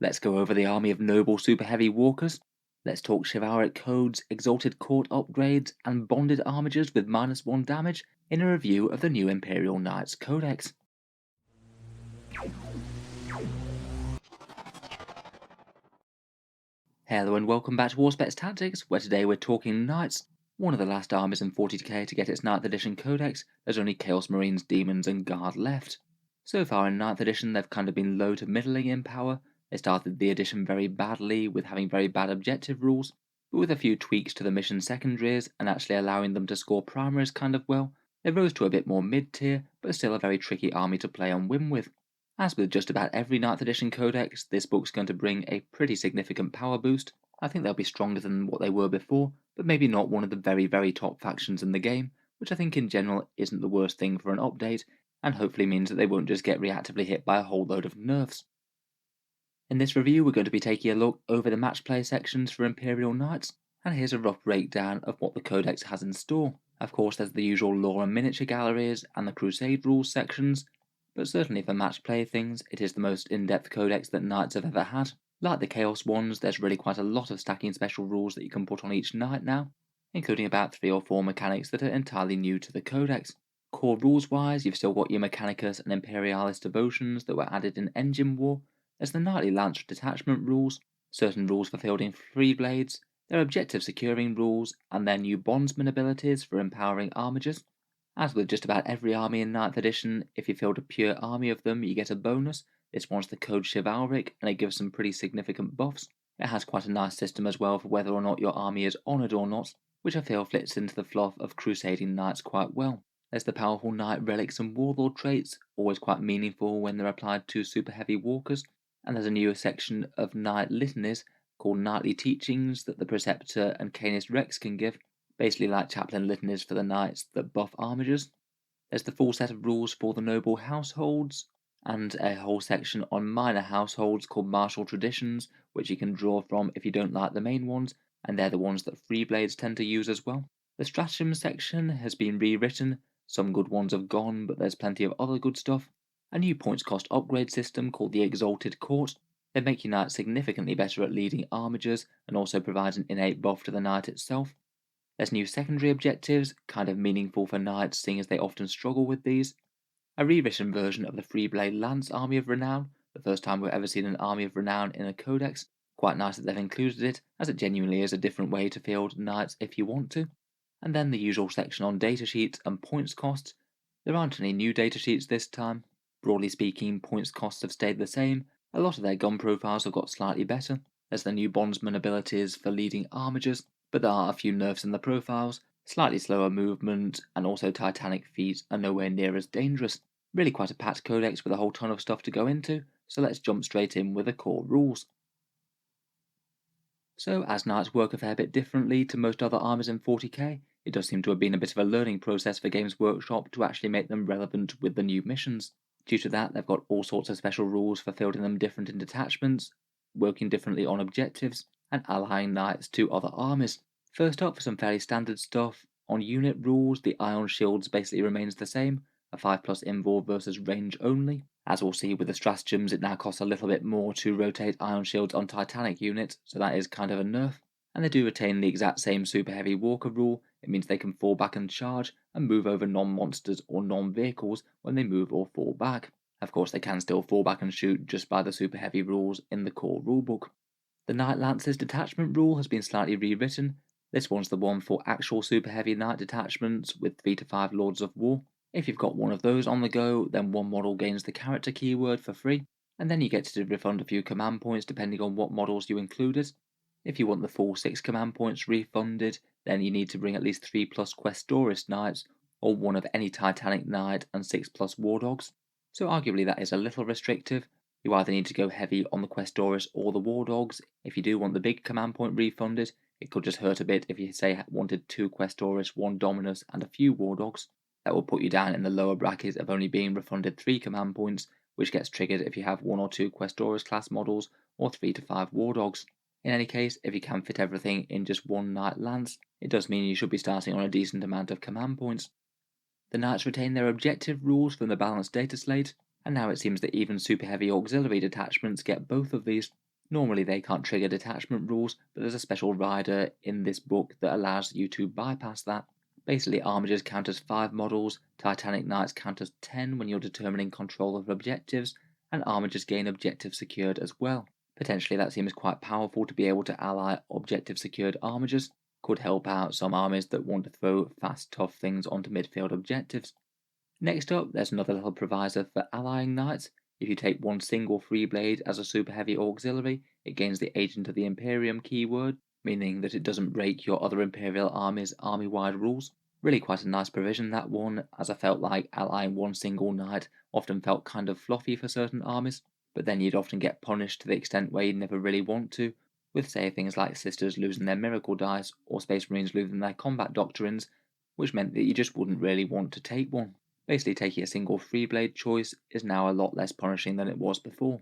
Let's go over the army of noble super heavy walkers. Let's talk chivalric codes, exalted court upgrades, and bonded armigers with -1 damage in a review of the new Imperial Knights Codex. Hello and welcome back to Auspex Tactics, where today we're talking Knights, one of the last armies in 40k to get its 9th edition codex. There's only Chaos Marines, Demons and Guard left. So far in 9th edition they've kind of been low to middling in power. They started the edition very badly with having very bad objective rules, but with a few tweaks to the mission secondaries and actually allowing them to score primaries kind of well, they rose to a bit more mid-tier, but still a very tricky army to play and win with. As with just about every 9th edition codex, this book's going to bring a pretty significant power boost. I think they'll be stronger than what they were before, but maybe not one of the very top factions in the game, which I think in general isn't the worst thing for an update, and hopefully means that they won't just get reactively hit by a whole load of nerfs. In this review we're going to be taking a look over the match play sections for Imperial Knights, and here's a rough breakdown of what the codex has in store. Of course there's the usual lore and miniature galleries and the Crusade rules sections, but certainly for match play things, it is the most in-depth codex that Knights have ever had. Like the Chaos ones, there's really quite a lot of stacking special rules that you can put on each Knight now, including about 3 or 4 mechanics that are entirely new to the codex. Core rules wise, you've still got your Mechanicus and Imperialis devotions that were added in Engine War. There's the Knightly Lance detachment rules, certain rules for fielding Freeblades, their objective securing rules, and their new bondsman abilities for empowering Armigers. As with just about every army in 9th edition, if you field a pure army of them you get a bonus. This one's the code Chivalric, and it gives some pretty significant buffs. It has quite a nice system as well for whether or not your army is honoured or not, which I feel fits into the fluff of crusading knights quite well. There's the powerful Knight Relics and Warlord Traits, always quite meaningful when they're applied to super heavy walkers, and there's a newer section of Knight Litanies called Knightly Teachings that the Preceptor and Canis Rex can give, basically like chaplain litanies for the knights that buff Armigers. There's the full set of rules for the noble households, and a whole section on minor households called martial traditions, which you can draw from if you don't like the main ones, and they're the ones that Freeblades tend to use as well. The Stratagems section has been rewritten, some good ones have gone, but there's plenty of other good stuff. A new points cost upgrade system called the Exalted Court. They make your knight significantly better at leading Armigers, and also provides an innate buff to the knight itself. There's new secondary objectives, kind of meaningful for knights seeing as they often struggle with these. A rewritten version of the Freeblade Lance Army of Renown, the first time we've ever seen an Army of Renown in a codex. Quite nice that they've included it, as it genuinely is a different way to field knights if you want to. And then the usual section on datasheets and points costs. There aren't any new datasheets this time. Broadly speaking, points costs have stayed the same. A lot of their gun profiles have got slightly better. There's the new bondsman abilities for leading Armigers, but there are a few nerfs in the profiles, slightly slower movement, and also Titanic feats are nowhere near as dangerous. Really quite a packed codex with a whole ton of stuff to go into, so let's jump straight in with the core rules. So as Knights work a fair bit differently to most other armies in 40k, it does seem to have been a bit of a learning process for Games Workshop to actually make them relevant with the new missions. Due to that, they've got all sorts of special rules for fielding them different in detachments, working differently on objectives, and allying knights to other armies. First up, for some fairly standard stuff, on unit rules the Ion Shields basically remains the same, a 5+ invul versus range only. As we'll see with the Stratagems, it now costs a little bit more to rotate Ion Shields on Titanic units, so that is kind of a nerf. And they do retain the exact same super heavy walker rule. It means they can fall back and charge, and move over non-monsters or non-vehicles when they move or fall back. Of course they can still fall back and shoot just by the super heavy rules in the core rulebook. The Knight Lance's detachment rule has been slightly rewritten. This one's the one for actual super heavy knight detachments with 3 to 5 Lords of War. If you've got one of those on the go, then one model gains the character keyword for free, and then you get to refund a few command points depending on what models you included. If you want the full 6 command points refunded, then you need to bring at least 3+ Questoris Knights, or one of any Titanic Knight and 6+ War Dogs. So arguably that is a little restrictive. You either need to go heavy on the Questoris or the War Dogs. If you do want the big command point refunded, it could just hurt a bit if you say wanted 2 Questoris, 1 Dominus and a few War Dogs. That will put you down in the lower bracket of only being refunded 3 command points, which gets triggered if you have 1 or 2 Questoris class models or 3 to 5 War Dogs. In any case, if you can fit everything in just one Knight Lance, it does mean you should be starting on a decent amount of command points. The Knights retain their objective rules from the balanced data slate, and now it seems that even super heavy auxiliary detachments get both of these. Normally they can't trigger detachment rules, but there's a special rider in this book that allows you to bypass that. Basically, Armigers count as 5 models, Titanic Knights count as 10 when you're determining control of objectives, and Armigers gain objectives secured as well. Potentially that seems quite powerful to be able to ally objective secured Armigers. Could help out some armies that want to throw fast tough things onto midfield objectives. Next up, there's another little proviso for allying knights. If you take one single Freeblade as a super heavy auxiliary, it gains the Agent of the Imperium keyword, meaning that it doesn't break your other Imperial army's army-wide rules. Really quite a nice provision, that one, as I felt like allying one single knight often felt kind of fluffy for certain armies, but then you'd often get punished to the extent where you'd never really want to, with say things like Sisters losing their miracle dice or Space Marines losing their combat doctrines, which meant that you just wouldn't really want to take one. Basically taking a single Freeblade choice is now a lot less punishing than it was before.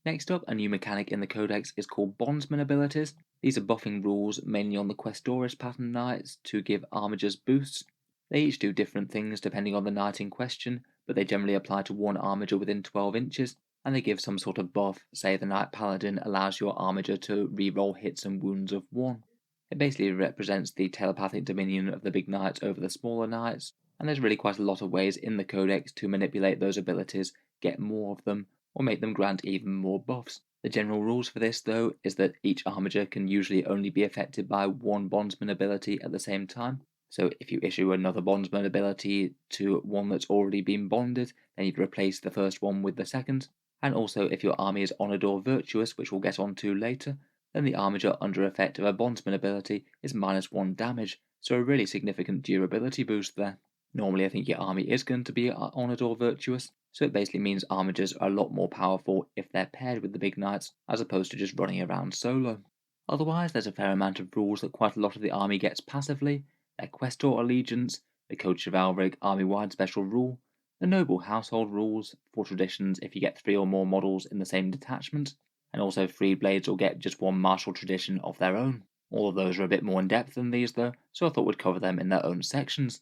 Next up, a new mechanic in the Codex is called Bondsman abilities. These are buffing rules mainly on the Questoris pattern knights to give Armigers boosts. They each do different things depending on the knight in question, but they generally apply to one Armiger within 12 inches, and they give some sort of buff. Say the Knight Paladin allows your Armiger to reroll hits and wounds of 1. It basically represents the telepathic dominion of the big knights over the smaller knights, and there's really quite a lot of ways in the Codex to manipulate those abilities, get more of them, or make them grant even more buffs. The general rules for this, though, is that each Armiger can usually only be affected by one Bondsman ability at the same time. So if you issue another Bondsman ability to one that's already been bonded, then you'd replace the first one with the second. And also if your army is honoured or virtuous, which we'll get onto later, then the Armiger under effect of a Bondsman ability is -1 damage, so a really significant durability boost there. Normally I think your army is going to be honoured or virtuous, so it basically means Armigers are a lot more powerful if they're paired with the big knights, as opposed to just running around solo. Otherwise there's a fair amount of rules that quite a lot of the army gets passively: their Questor allegiance, the Code Chivalric army-wide special rule, the noble household rules, for traditions if you get 3 or more models in the same detachment, and also Freeblades will get just one martial tradition of their own. All of those are a bit more in depth than these though, so I thought we'd cover them in their own sections.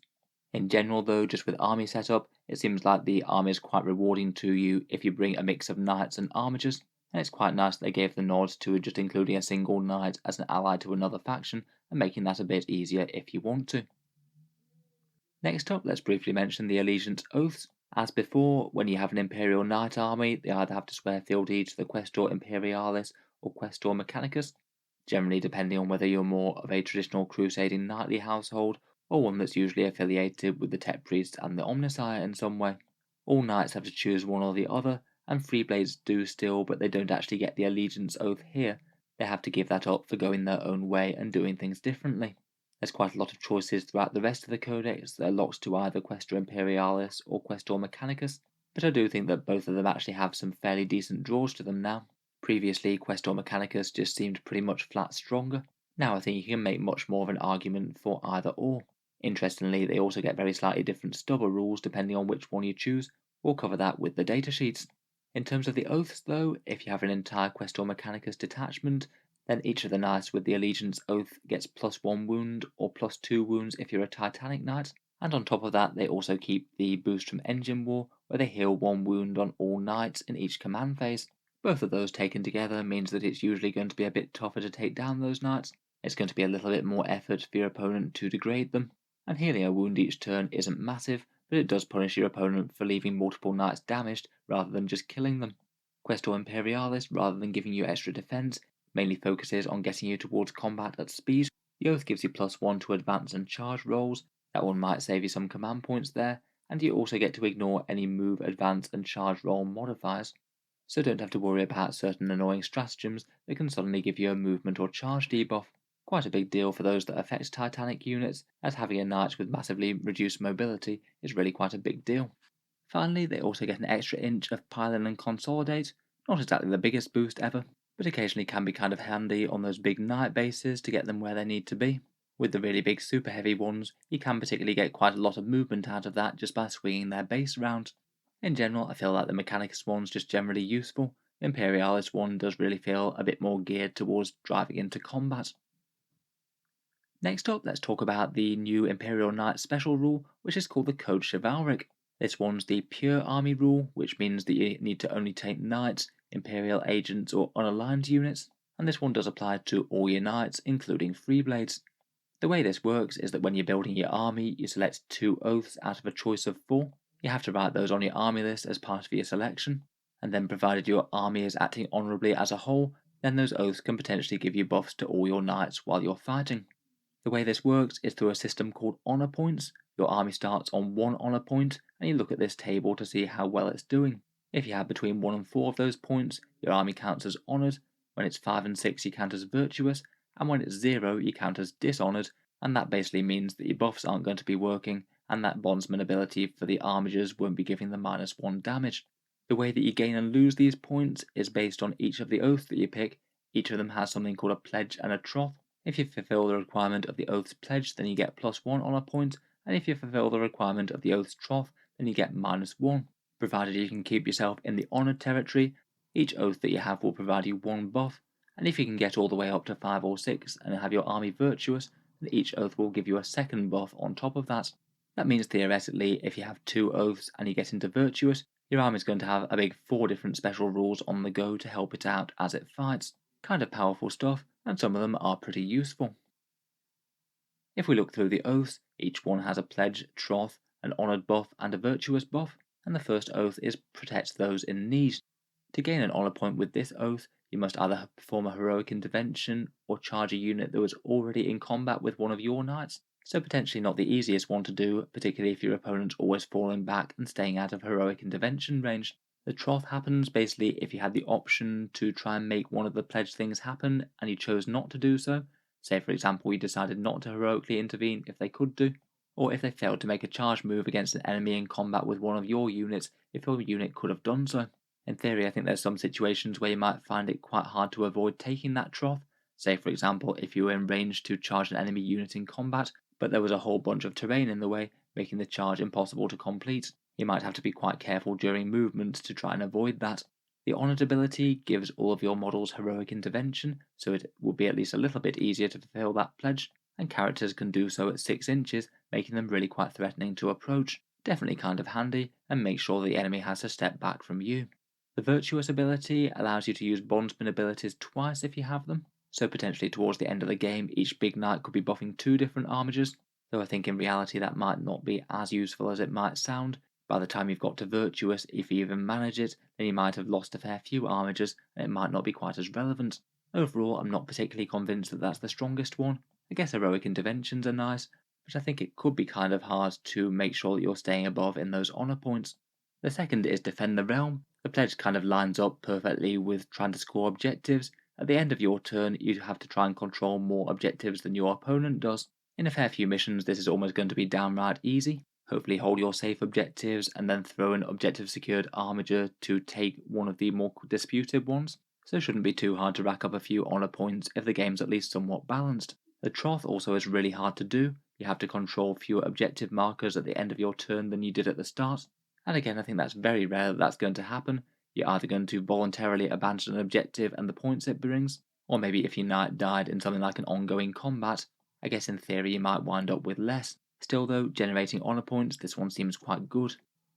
In general though, just with army setup, it seems like the army is quite rewarding to you if you bring a mix of knights and Armigers, and it's quite nice that they gave the nod to just including a single knight as an ally to another faction and making that a bit easier if you want to. Next up, let's briefly mention the allegiance oaths. As before, when you have an Imperial Knight army, they either have to swear fealty to the Questor Imperialis or Questor Mechanicus, generally depending on whether you're more of a traditional crusading knightly household or one that's usually affiliated with the Tech Priest and the Omnissiah in some way. All knights have to choose one or the other, and Freeblades do still, but they don't actually get the allegiance oath here. They have to give that up for going their own way and doing things differently. There's quite a lot of choices throughout the rest of the Codex that are locked to either Questor Imperialis or Questor Mechanicus, but I do think that both of them actually have some fairly decent draws to them now. Previously, Questor Mechanicus just seemed pretty much flat stronger. Now I think you can make much more of an argument for either or. Interestingly, they also get very slightly different stubber rules depending on which one you choose. We'll cover that with the datasheets. In terms of the oaths though, if you have an entire Questor Mechanicus detachment, then each of the knights with the allegiance oath gets +1 wound or +2 wounds if you're a Titanic Knight, and on top of that they also keep the boost from Engine War, where they heal 1 wound on all knights in each command phase. Both of those taken together means that it's usually going to be a bit tougher to take down those knights. It's going to be a little bit more effort for your opponent to degrade them, and healing a wound each turn isn't massive, but it does punish your opponent for leaving multiple knights damaged rather than just killing them. Questor Imperialis, rather than giving you extra defense, mainly focuses on getting you towards combat at speed. The oath gives you +1 to advance and charge rolls. That one might save you some command points there, and you also get to ignore any move, advance and charge roll modifiers, so don't have to worry about certain annoying stratagems that can suddenly give you a movement or charge debuff. Quite a big deal for those that affect Titanic units, as having a knight with massively reduced mobility is really quite a big deal. Finally, they also get an extra inch of pile-in and consolidate, not exactly the biggest boost ever, but occasionally can be kind of handy on those big knight bases to get them where they need to be. With the really big super heavy ones, you can particularly get quite a lot of movement out of that just by swinging their base around. In general, I feel like the Mechanicus one's just generally useful. The Imperialis one does really feel a bit more geared towards driving into combat. Next up, let's talk about the new Imperial Knights special rule, which is called the Code Chivalric. This one's the pure army rule, which means that you need to only take knights Imperial agents or unaligned units, and this one does apply to all your knights, including Freeblades. The way this works is that when you're building your army, you select 2 oaths out of a choice of 4. You have to write those on your army list as part of your selection, and then provided your army is acting honourably as a whole, then those oaths can potentially give you buffs to all your knights while you're fighting. The way this works is through a system called honour points. Your army starts on 1 honour point, and you look at this table to see how well it's doing. If you have between 1 and 4 of those points, your army counts as honoured. When it's 5 and 6, you count as virtuous, and when it's 0, you count as dishonoured, and that basically means that your buffs aren't going to be working, and that bondsman ability for the Armigers won't be giving them -1 damage. The way that you gain and lose these points is based on each of the oaths that you pick. Each of them has something called a pledge and a troth. If you fulfill the requirement of the oath's pledge, then you get +1 honour point, and if you fulfill the requirement of the oath's troth, then you get -1. Provided you can keep yourself in the honoured territory, each oath that you have will provide you 1 buff, and if you can get all the way up to 5 or 6 and have your army virtuous, then each oath will give you a 2nd buff on top of that. That means theoretically, if you have 2 oaths and you get into virtuous, your army is going to have a big 4 different special rules on the go to help it out as it fights. Kind of powerful stuff, and some of them are pretty useful. If we look through the oaths, each one has a pledge, troth, an honoured buff, and a virtuous buff, and the first oath is protect those in need. To gain an honour point with this oath, you must either perform a heroic intervention or charge a unit that was already in combat with one of your knights, so potentially not the easiest one to do, particularly if your opponent's always falling back and staying out of heroic intervention range. The troth happens basically if you had the option to try and make one of the pledged things happen and you chose not to do so. Say for example you decided not to heroically intervene if they could do, or if they failed to make a charge move against an enemy in combat with one of your units if your unit could have done so. In theory, I think there's some situations where you might find it quite hard to avoid taking that troth. Say for example if you were in range to charge an enemy unit in combat, but there was a whole bunch of terrain in the way, making the charge impossible to complete. You might have to be quite careful during movement to try and avoid that. The honoured ability gives all of your models heroic intervention, so it will be at least a little bit easier to fulfill that pledge, and characters can do so at 6 inches, making them really quite threatening to approach. Definitely kind of handy, and make sure the enemy has to step back from you. The virtuous ability allows you to use bondsman abilities twice if you have them, so potentially towards the end of the game each big knight could be buffing 2 different Armigers, though I think in reality that might not be as useful as it might sound. By the time you've got to virtuous, if you even manage it, then you might have lost a fair few Armigers and it might not be quite as relevant. Overall, I'm not particularly convinced that that's the strongest one. I guess heroic interventions are nice, but I think it could be kind of hard to make sure that you're staying above in those honour points. The second is defend the realm. The pledge kind of lines up perfectly with trying to score objectives. At the end of your turn, you have to try and control more objectives than your opponent does. In a fair few missions, this is almost going to be downright easy. Hopefully hold your safe objectives and then throw an objective secured Armiger to take one of the more disputed ones, so it shouldn't be too hard to rack up a few honour points if the game's at least somewhat balanced. The troth also is really hard to do. You have to control fewer objective markers at the end of your turn than you did at the start, and again I think that's very rare that that's going to happen. You're either going to voluntarily abandon an objective and the points it brings, or maybe if your knight died in something like an ongoing combat, I guess in theory you might wind up with less. Still though, generating honour points, this one seems quite good.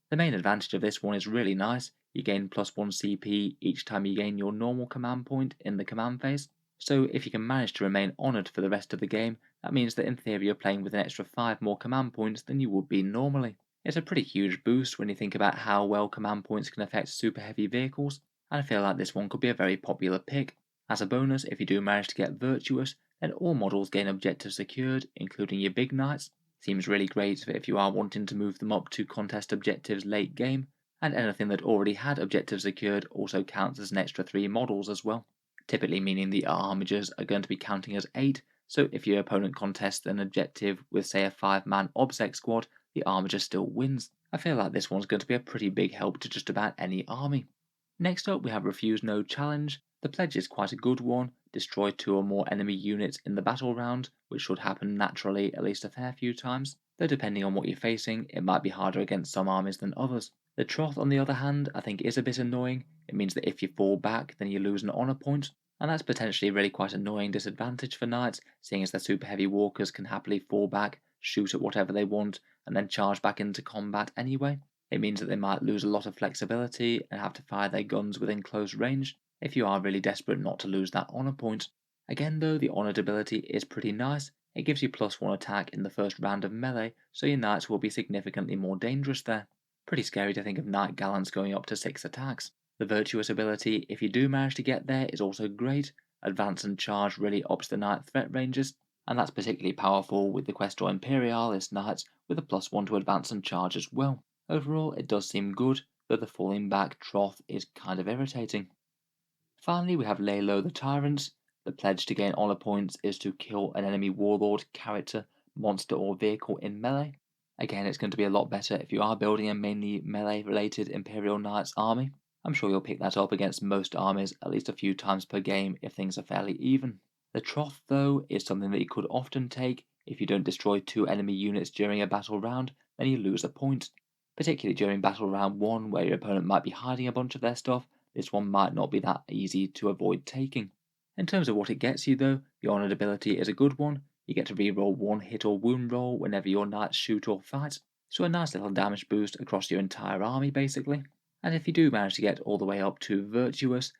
The main advantage of this one is really nice. You gain +1 CP each time you gain your normal command point in the command phase, so if you can manage to remain honoured for the rest of the game, that means that in theory you're playing with an extra 5 more command points than you would be normally. It's a pretty huge boost when you think about how well command points can affect super heavy vehicles, and I feel like this one could be a very popular pick. As a bonus, if you do manage to get virtuous, then all models gain objectives secured, including your big knights. Seems really great if you are wanting to move them up to contest objectives late game, and anything that already had objectives secured also counts as an extra 3 models as well, typically meaning the Armigers are going to be counting as 8, so if your opponent contests an objective with say a 5-man Auspex squad, the Armiger still wins. I feel like this one's going to be a pretty big help to just about any army. Next up we have Refuse No Challenge. The pledge is quite a good one. Destroy 2 or more enemy units in the battle round, which should happen naturally at least a fair few times, though depending on what you're facing, it might be harder against some armies than others. The troth on the other hand, I think is a bit annoying. It means that if you fall back, then you lose an honour point, and that's potentially really quite annoying disadvantage for knights, seeing as their super heavy walkers can happily fall back, shoot at whatever they want, and then charge back into combat anyway. It means that they might lose a lot of flexibility and have to fire their guns within close range if you are really desperate not to lose that honour point. Again though, the honoured ability is pretty nice. It gives you +1 attack in the first round of melee, so your knights will be significantly more dangerous there. Pretty scary to think of knight gallants going up to 6 attacks. The virtuous ability, if you do manage to get there, is also great. Advance and charge really ups the knight threat ranges, and that's particularly powerful with the Questoris Imperialis Knights with a +1 to advance and charge as well. Overall, it does seem good, though the falling back trough is kind of irritating. Finally, we have Lay Low the Tyrants. The pledge to gain honour points is to kill an enemy warlord, character, monster or vehicle in melee. Again, it's going to be a lot better if you are building a mainly melee related Imperial Knights army. I'm sure you'll pick that up against most armies at least a few times per game if things are fairly even. The trough, though, is something that you could often take. If you don't destroy 2 enemy units during a battle round, then you lose a point. Particularly during battle round 1, where your opponent might be hiding a bunch of their stuff, this one might not be that easy to avoid taking. In terms of what it gets you though, the honoured ability is a good one. You get to reroll 1 hit or wound roll whenever your knights shoot or fight, so a nice little damage boost across your entire army basically. And if you do manage to get all the way up to virtuous,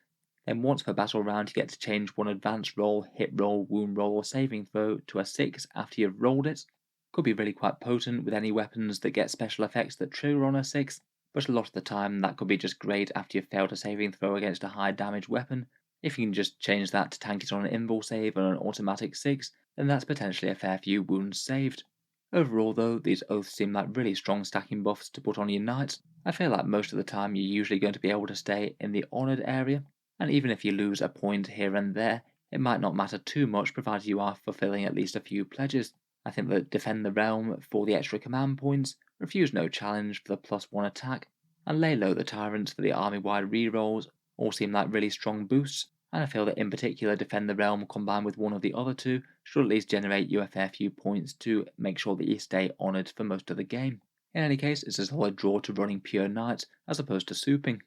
then once per battle round you get to change 1 advanced roll, hit roll, wound roll or saving throw to a 6 after you've rolled it. Could be really quite potent with any weapons that get special effects that trigger on a 6, but a lot of the time that could be just great after you've failed a saving throw against a high damage weapon. If you can just change that to tank it on an invul save and an automatic 6, then that's potentially a fair few wounds saved. Overall though, these oaths seem like really strong stacking buffs to put on your knights. I feel like most of the time you're usually going to be able to stay in the honoured area, and even if you lose a point here and there, it might not matter too much provided you are fulfilling at least a few pledges. I think that Defend the Realm for the extra command points, Refuse No Challenge for the +1 attack, and Lay Low the Tyrants for the army-wide rerolls all seem like really strong boosts, and I feel that in particular Defend the Realm combined with one of the other two should at least generate you a fair few points to make sure that you stay honoured for most of the game. In any case, it's a solid draw to running pure knights as opposed to souping.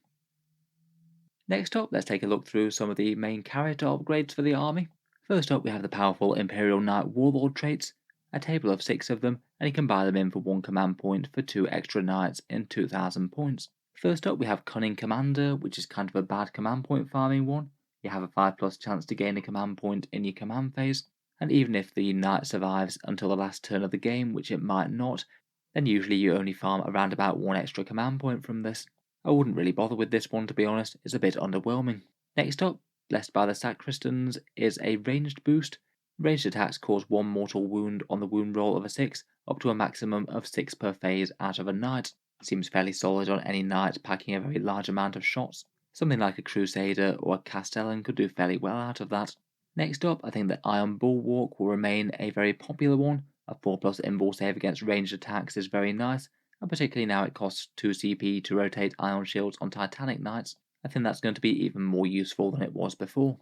Next up, let's take a look through some of the main character upgrades for the army. First up, we have the powerful Imperial Knight Warlord Traits, a table of 6 of them, and you can buy them in for 1 command point for 2 extra knights in 2000 points. First up, we have Cunning Commander, which is kind of a bad command point farming one. You have a 5+ chance to gain a command point in your command phase, and even if the knight survives until the last turn of the game, which it might not, then usually you only farm around about 1 extra command point from this. I wouldn't really bother with this one to be honest, it's a bit underwhelming. Next up, Blessed by the Sacristans is a ranged boost. Ranged attacks cause 1 mortal wound on the wound roll of a 6, up to a maximum of 6 per phase out of a knight. Seems fairly solid on any knight packing a very large amount of shots. Something like a Crusader or a Castellan could do fairly well out of that. Next up, I think that Iron Bulwark will remain a very popular one. A 4+ invul save against ranged attacks is very nice, and particularly now it costs 2 CP to rotate Iron Shields on Titanic Knights, I think that's going to be even more useful than it was before.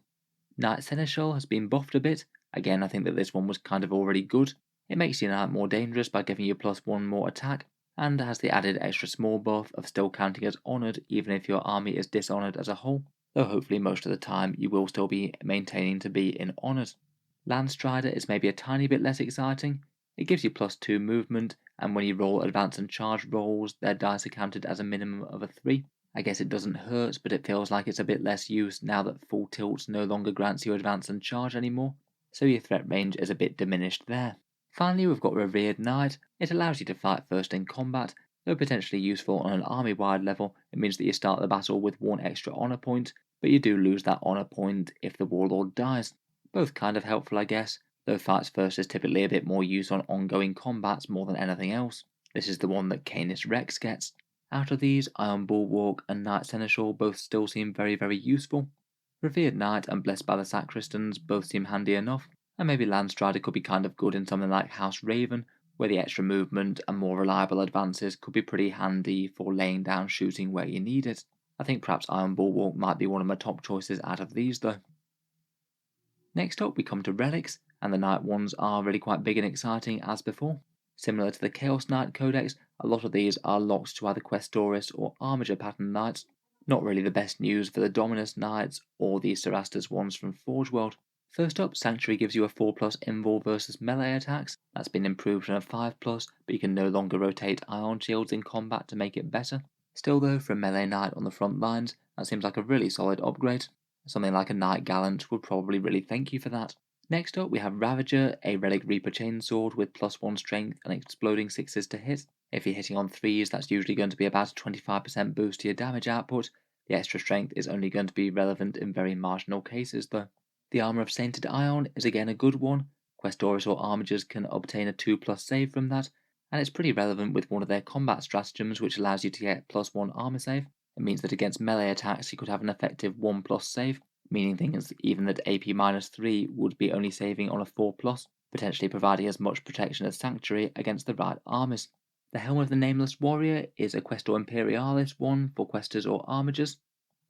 Knight Seneschal has been buffed a bit. Again, I think that this one was kind of already good. It makes your knight more dangerous by giving you +1 more attack, and has the added extra small buff of still counting as honoured even if your army is dishonoured as a whole, though hopefully most of the time you will still be maintaining to be in honoured. Landstrider is maybe a tiny bit less exciting. It gives you +2 movement, and when you roll advance and charge rolls, their dice are counted as a minimum of a 3. I guess it doesn't hurt, but it feels like it's a bit less use now that full tilt no longer grants you advance and charge anymore, so your threat range is a bit diminished there. Finally, we've got Revered Knight. It allows you to fight first in combat, though potentially useful on an army-wide level. It means that you start the battle with 1 extra honour point, but you do lose that honour point if the warlord dies. Both kind of helpful I guess, though fights first is typically a bit more used on ongoing combats more than anything else. This is the one that Canis Rex gets. Out of these, Iron Bulwark and Knight Seneschal both still seem very useful. Revered Knight and Blessed by the Sacristans both seem handy enough, and maybe Landstrider could be kind of good in something like House Raven, where the extra movement and more reliable advances could be pretty handy for laying down shooting where you need it. I think perhaps Iron Bulwark might be one of my top choices out of these though. Next up we come to Relics, and the Knight ones are really quite big and exciting as before. Similar to the Chaos Knight Codex, a lot of these are locked to either Questoris or Armiger pattern knights. Not really the best news for the Dominus Knights or the Cerastus ones from Forge World. First up, Sanctuary gives you a 4+ invul versus melee attacks. That's been improved from a 5+, but you can no longer rotate ion shields in combat to make it better. Still though, for a melee knight on the front lines, that seems like a really solid upgrade. Something like a Knight Gallant would probably really thank you for that. Next up, we have Ravager, a Relic Reaper Chainsword with +1 strength and exploding 6s to hit. If you're hitting on 3s, that's usually going to be about a 25% boost to your damage output. The extra strength is only going to be relevant in very marginal cases though. The Armour of Sainted Ion is again a good one. Questoris or Armigers can obtain a 2+ save from that, and it's pretty relevant with one of their combat stratagems which allows you to get +1 armor save. It means that against melee attacks you could have an effective 1+ save, meaning things even that AP -3 would be only saving on a 4+, potentially providing as much protection as Sanctuary against the right armies. The Helm of the Nameless Warrior is a Questor Imperialis one for Questors or Armigers.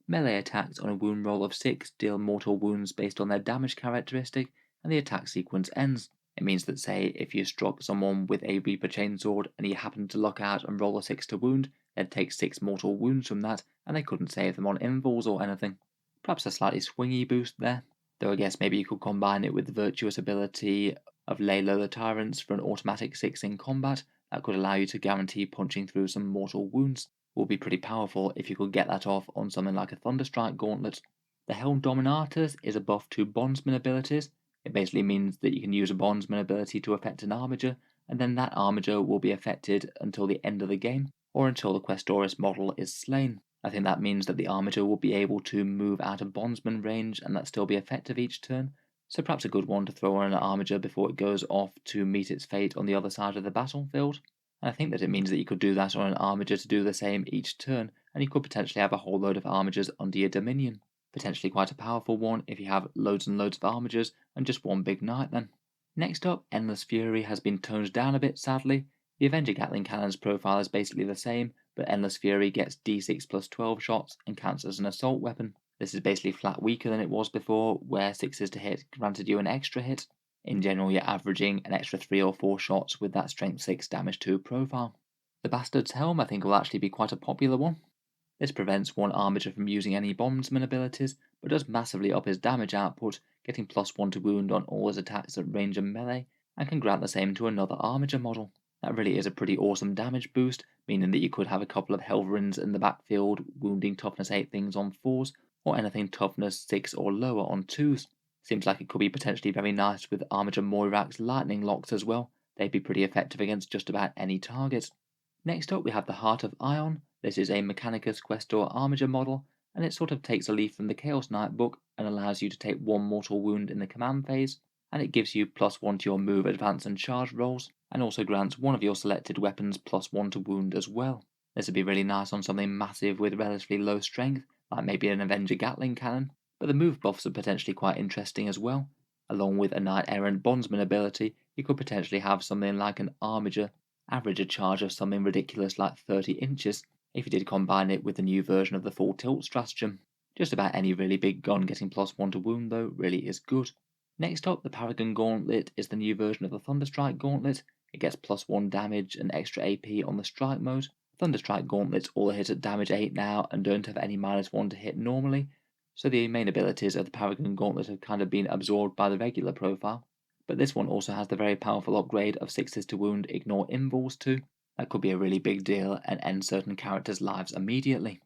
Melee attacks on a wound roll of 6 deal mortal wounds based on their damage characteristic, and the attack sequence ends. It means that, say, if you struck someone with a Reaper Chainsword and you happened to luck out and roll a 6 to wound, they'd take 6 mortal wounds from that, and they couldn't save them on invuls or anything. Perhaps a slightly swingy boost there, though I guess maybe you could combine it with the virtuous ability of Lay Low the Tyrants for an automatic 6 in combat that could allow you to guarantee punching through some mortal wounds. Would be pretty powerful if you could get that off on something like a Thunderstrike Gauntlet. The Helm Dominatus is a buff to Bondsman abilities. It basically means that you can use a Bondsman ability to affect an Armiger, and then that Armiger will be affected until the end of the game, or until the Questoris model is slain. I think that means that the Armiger will be able to move out of Bondsman range and that still be effective each turn, so perhaps a good one to throw on an Armiger before it goes off to meet its fate on the other side of the battlefield. And I think that it means that you could do that on an Armiger to do the same each turn, and you could potentially have a whole load of Armigers under your Dominion. Potentially quite a powerful one if you have loads and loads of Armigers and just one big knight then. Next up, Endless Fury has been toned down a bit sadly. The Avenger Gatling Cannon's profile is basically the same, but Endless Fury gets d6+12 shots and counts as an assault weapon. This is basically flat weaker than it was before, where 6s to hit granted you an extra hit. In general, you're averaging an extra 3 or 4 shots with that strength 6 damage 2 profile. The Bastard's Helm I think will actually be quite a popular one. This prevents one Armiger from using any Bondsman abilities, but does massively up his damage output, getting +1 to wound on all his attacks at range and melee, and can grant the same to another Armiger model. That really is a pretty awesome damage boost, meaning that you could have a couple of Helverins in the backfield wounding toughness 8 things on 4s, or anything toughness 6 or lower on 2s. Seems like it could be potentially very nice with Armiger Moirak's lightning locks as well. They'd be pretty effective against just about any target. Next up we have the Heart of Ion. This is a Mechanicus Questor Armiger model, and it sort of takes a leaf from the Chaos Knight book and allows you to take 1 mortal wound in the command phase, and it gives you +1 to your move, advance and charge rolls, and also grants one of your selected weapons +1 to wound as well. This would be really nice on something massive with relatively low strength, like maybe an Avenger Gatling Cannon, but the move buffs are potentially quite interesting as well. Along with a Knight Errant Bondsman ability, you could potentially have something like an Armiger average a charge of something ridiculous like 30 inches, if you did combine it with the new version of the Full Tilt stratagem. Just about any really big gun getting +1 to wound though really is good. Next up, the Paragon Gauntlet is the new version of the Thunderstrike Gauntlet. It gets +1 damage and extra AP on the strike mode. Thunderstrike Gauntlets all hit at damage 8 now and don't have any -1 to hit normally, so the main abilities of the Paragon Gauntlet have kind of been absorbed by the regular profile. But this one also has the very powerful upgrade of 6s to wound, ignore invuls too. That could be a really big deal and end certain characters' lives immediately.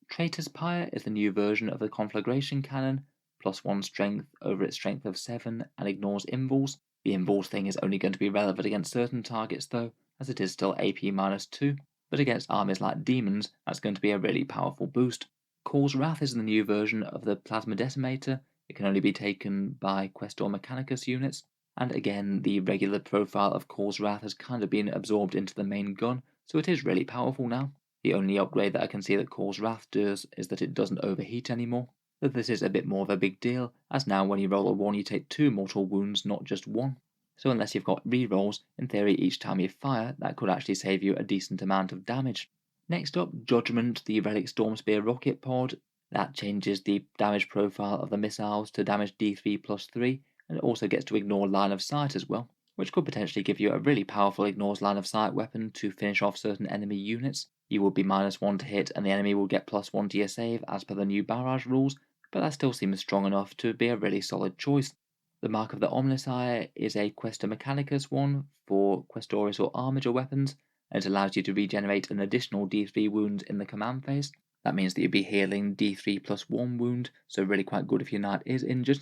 Traitor's Pyre is the new version of the Conflagration Cannon, +1 strength over its strength of 7 and ignores invuls. The invuls thing is only going to be relevant against certain targets though, as it is still AP -2, but against armies like demons that's going to be a really powerful boost. Call's Wrath is the new version of the Plasma Decimator. It can only be taken by Questor Mechanicus units, and again the regular profile of Call's Wrath has kind of been absorbed into the main gun, so it is really powerful now. The only upgrade that I can see that Call's Wrath does is that it doesn't overheat anymore, though this is a bit more of a big deal, as now when you roll a 1 you take 2 mortal wounds, not just 1. So unless you've got rerolls, in theory each time you fire, that could actually save you a decent amount of damage. Next up, Judgment, the Relic Stormspear rocket pod. That changes the damage profile of the missiles to damage D3+3, and it also gets to ignore line of sight as well, which could potentially give you a really powerful ignores line of sight weapon to finish off certain enemy units. You would be -1 to hit and the enemy will get +1 to your save as per the new barrage rules, but that still seems strong enough to be a really solid choice. The Mark of the Omnis Eye is a Questa Mechanicus one for Questoris or Armiger weapons, and it allows you to regenerate an additional D3 wounds in the command phase. That means that you'll be healing D3 plus 1 wound, so really quite good if your knight is injured.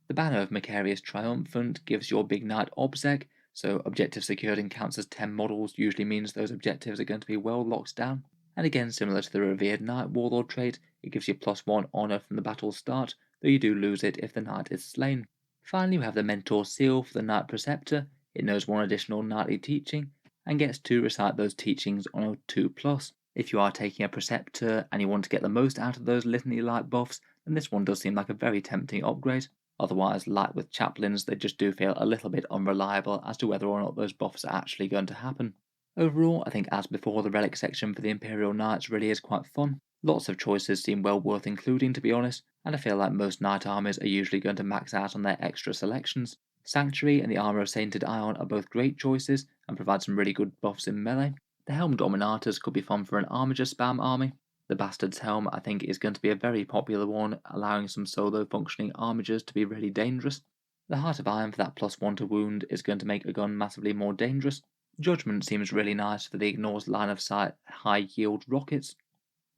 The Banner of Macarius Triumphant gives your big knight obsec, so objective secured and counts as 10 models usually means those objectives are going to be well locked down. And again, similar to the Revered Knight Warlord trait, it gives you +1 honour from the battle's start, though you do lose it if the knight is slain. Finally, we have the Mentor Seal for the Knight Preceptor. It knows 1 additional knightly teaching, and gets to recite those teachings on a 2+. If you are taking a Preceptor and you want to get the most out of those litany-like buffs, then this one does seem like a very tempting upgrade. Otherwise, like with chaplains, they just do feel a little bit unreliable as to whether or not those buffs are actually going to happen. Overall, I think as before, the relic section for the Imperial Knights really is quite fun. Lots of choices seem well worth including, to be honest, and I feel like most knight armies are usually going to max out on their extra selections. Sanctuary and the Armour of Sainted Ion are both great choices and provide some really good buffs in melee. The Helm Dominatus could be fun for an Armiger spam army. The Bastard's Helm, I think, is going to be a very popular one, allowing some solo functioning Armigers to be really dangerous. The Heart of Iron for that +1 to wound is going to make a gun massively more dangerous. Judgment seems really nice for the ignores line of sight high yield rockets.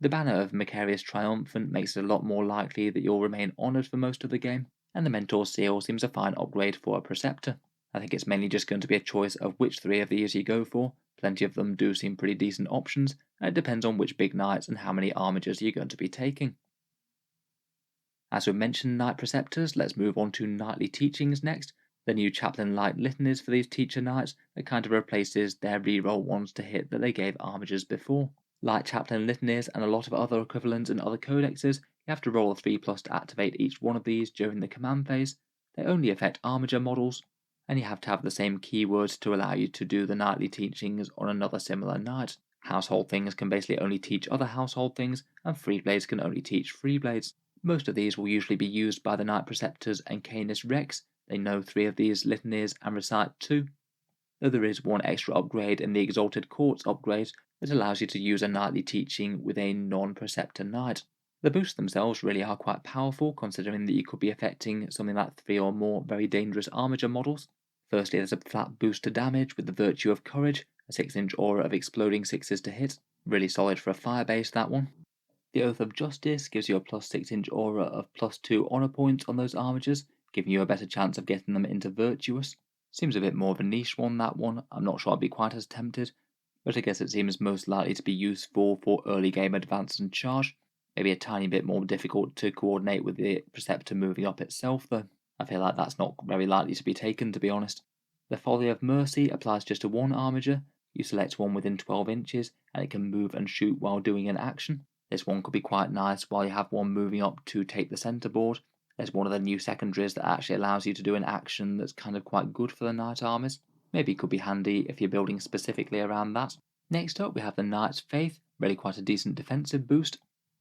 The Banner of Macarius Triumphant makes it a lot more likely that you'll remain honoured for most of the game, and the Mentor Seal seems a fine upgrade for a Preceptor. I think it's mainly just going to be a choice of which 3 of these you go for. Plenty of them do seem pretty decent options, and it depends on which big knights and how many Armigers you're going to be taking. As we mentioned Knight Preceptors, let's move on to Knightly Teachings next. The new Chaplain-like litanies for these Teacher Knights that kind of replaces their reroll ones to hit that they gave Armigers before. Like Chaplain litanies and a lot of other equivalents in other codexes, you have to roll a 3+ to activate each one of these during the command phase. They only affect Armiger models, and you have to have the same keywords to allow you to do the Knightly Teachings on another similar knight. Household things can basically only teach other household things, and Freeblades can only teach Freeblades. Most of these will usually be used by the Knight Preceptors and Canis Rex. They know 3 of these litanies and recite 2. Though there is one extra upgrade in the Exalted Court upgrade that allows you to use a knightly teaching with a non-Preceptor knight. The boosts themselves really are quite powerful, considering that you could be affecting something like 3 or more very dangerous Armiger models. Firstly, there's a flat boost to damage with the Virtue of Courage, a 6-inch aura of exploding 6s to hit. Really solid for a fire base, that one. The Oath of Justice gives you a +6-inch aura of +2 honour points on those Armigers, giving you a better chance of getting them into Virtuous. Seems a bit more of a niche one, that one. I'm not sure I'd be quite as tempted, but I guess it seems most likely to be useful for early game advance and charge. Maybe a tiny bit more difficult to coordinate with the Preceptor moving up itself, though. I feel like that's not very likely to be taken, to be honest. The Folly of Mercy applies just to one Armiger. You select one within 12 inches, and it can move and shoot while doing an action. This one could be quite nice while you have one moving up to take the centre board. There's one of the new secondaries that actually allows you to do an action that's kind of quite good for the knight armies. Maybe it could be handy if you're building specifically around that. Next up we have the Knight's Faith, really quite a decent defensive boost.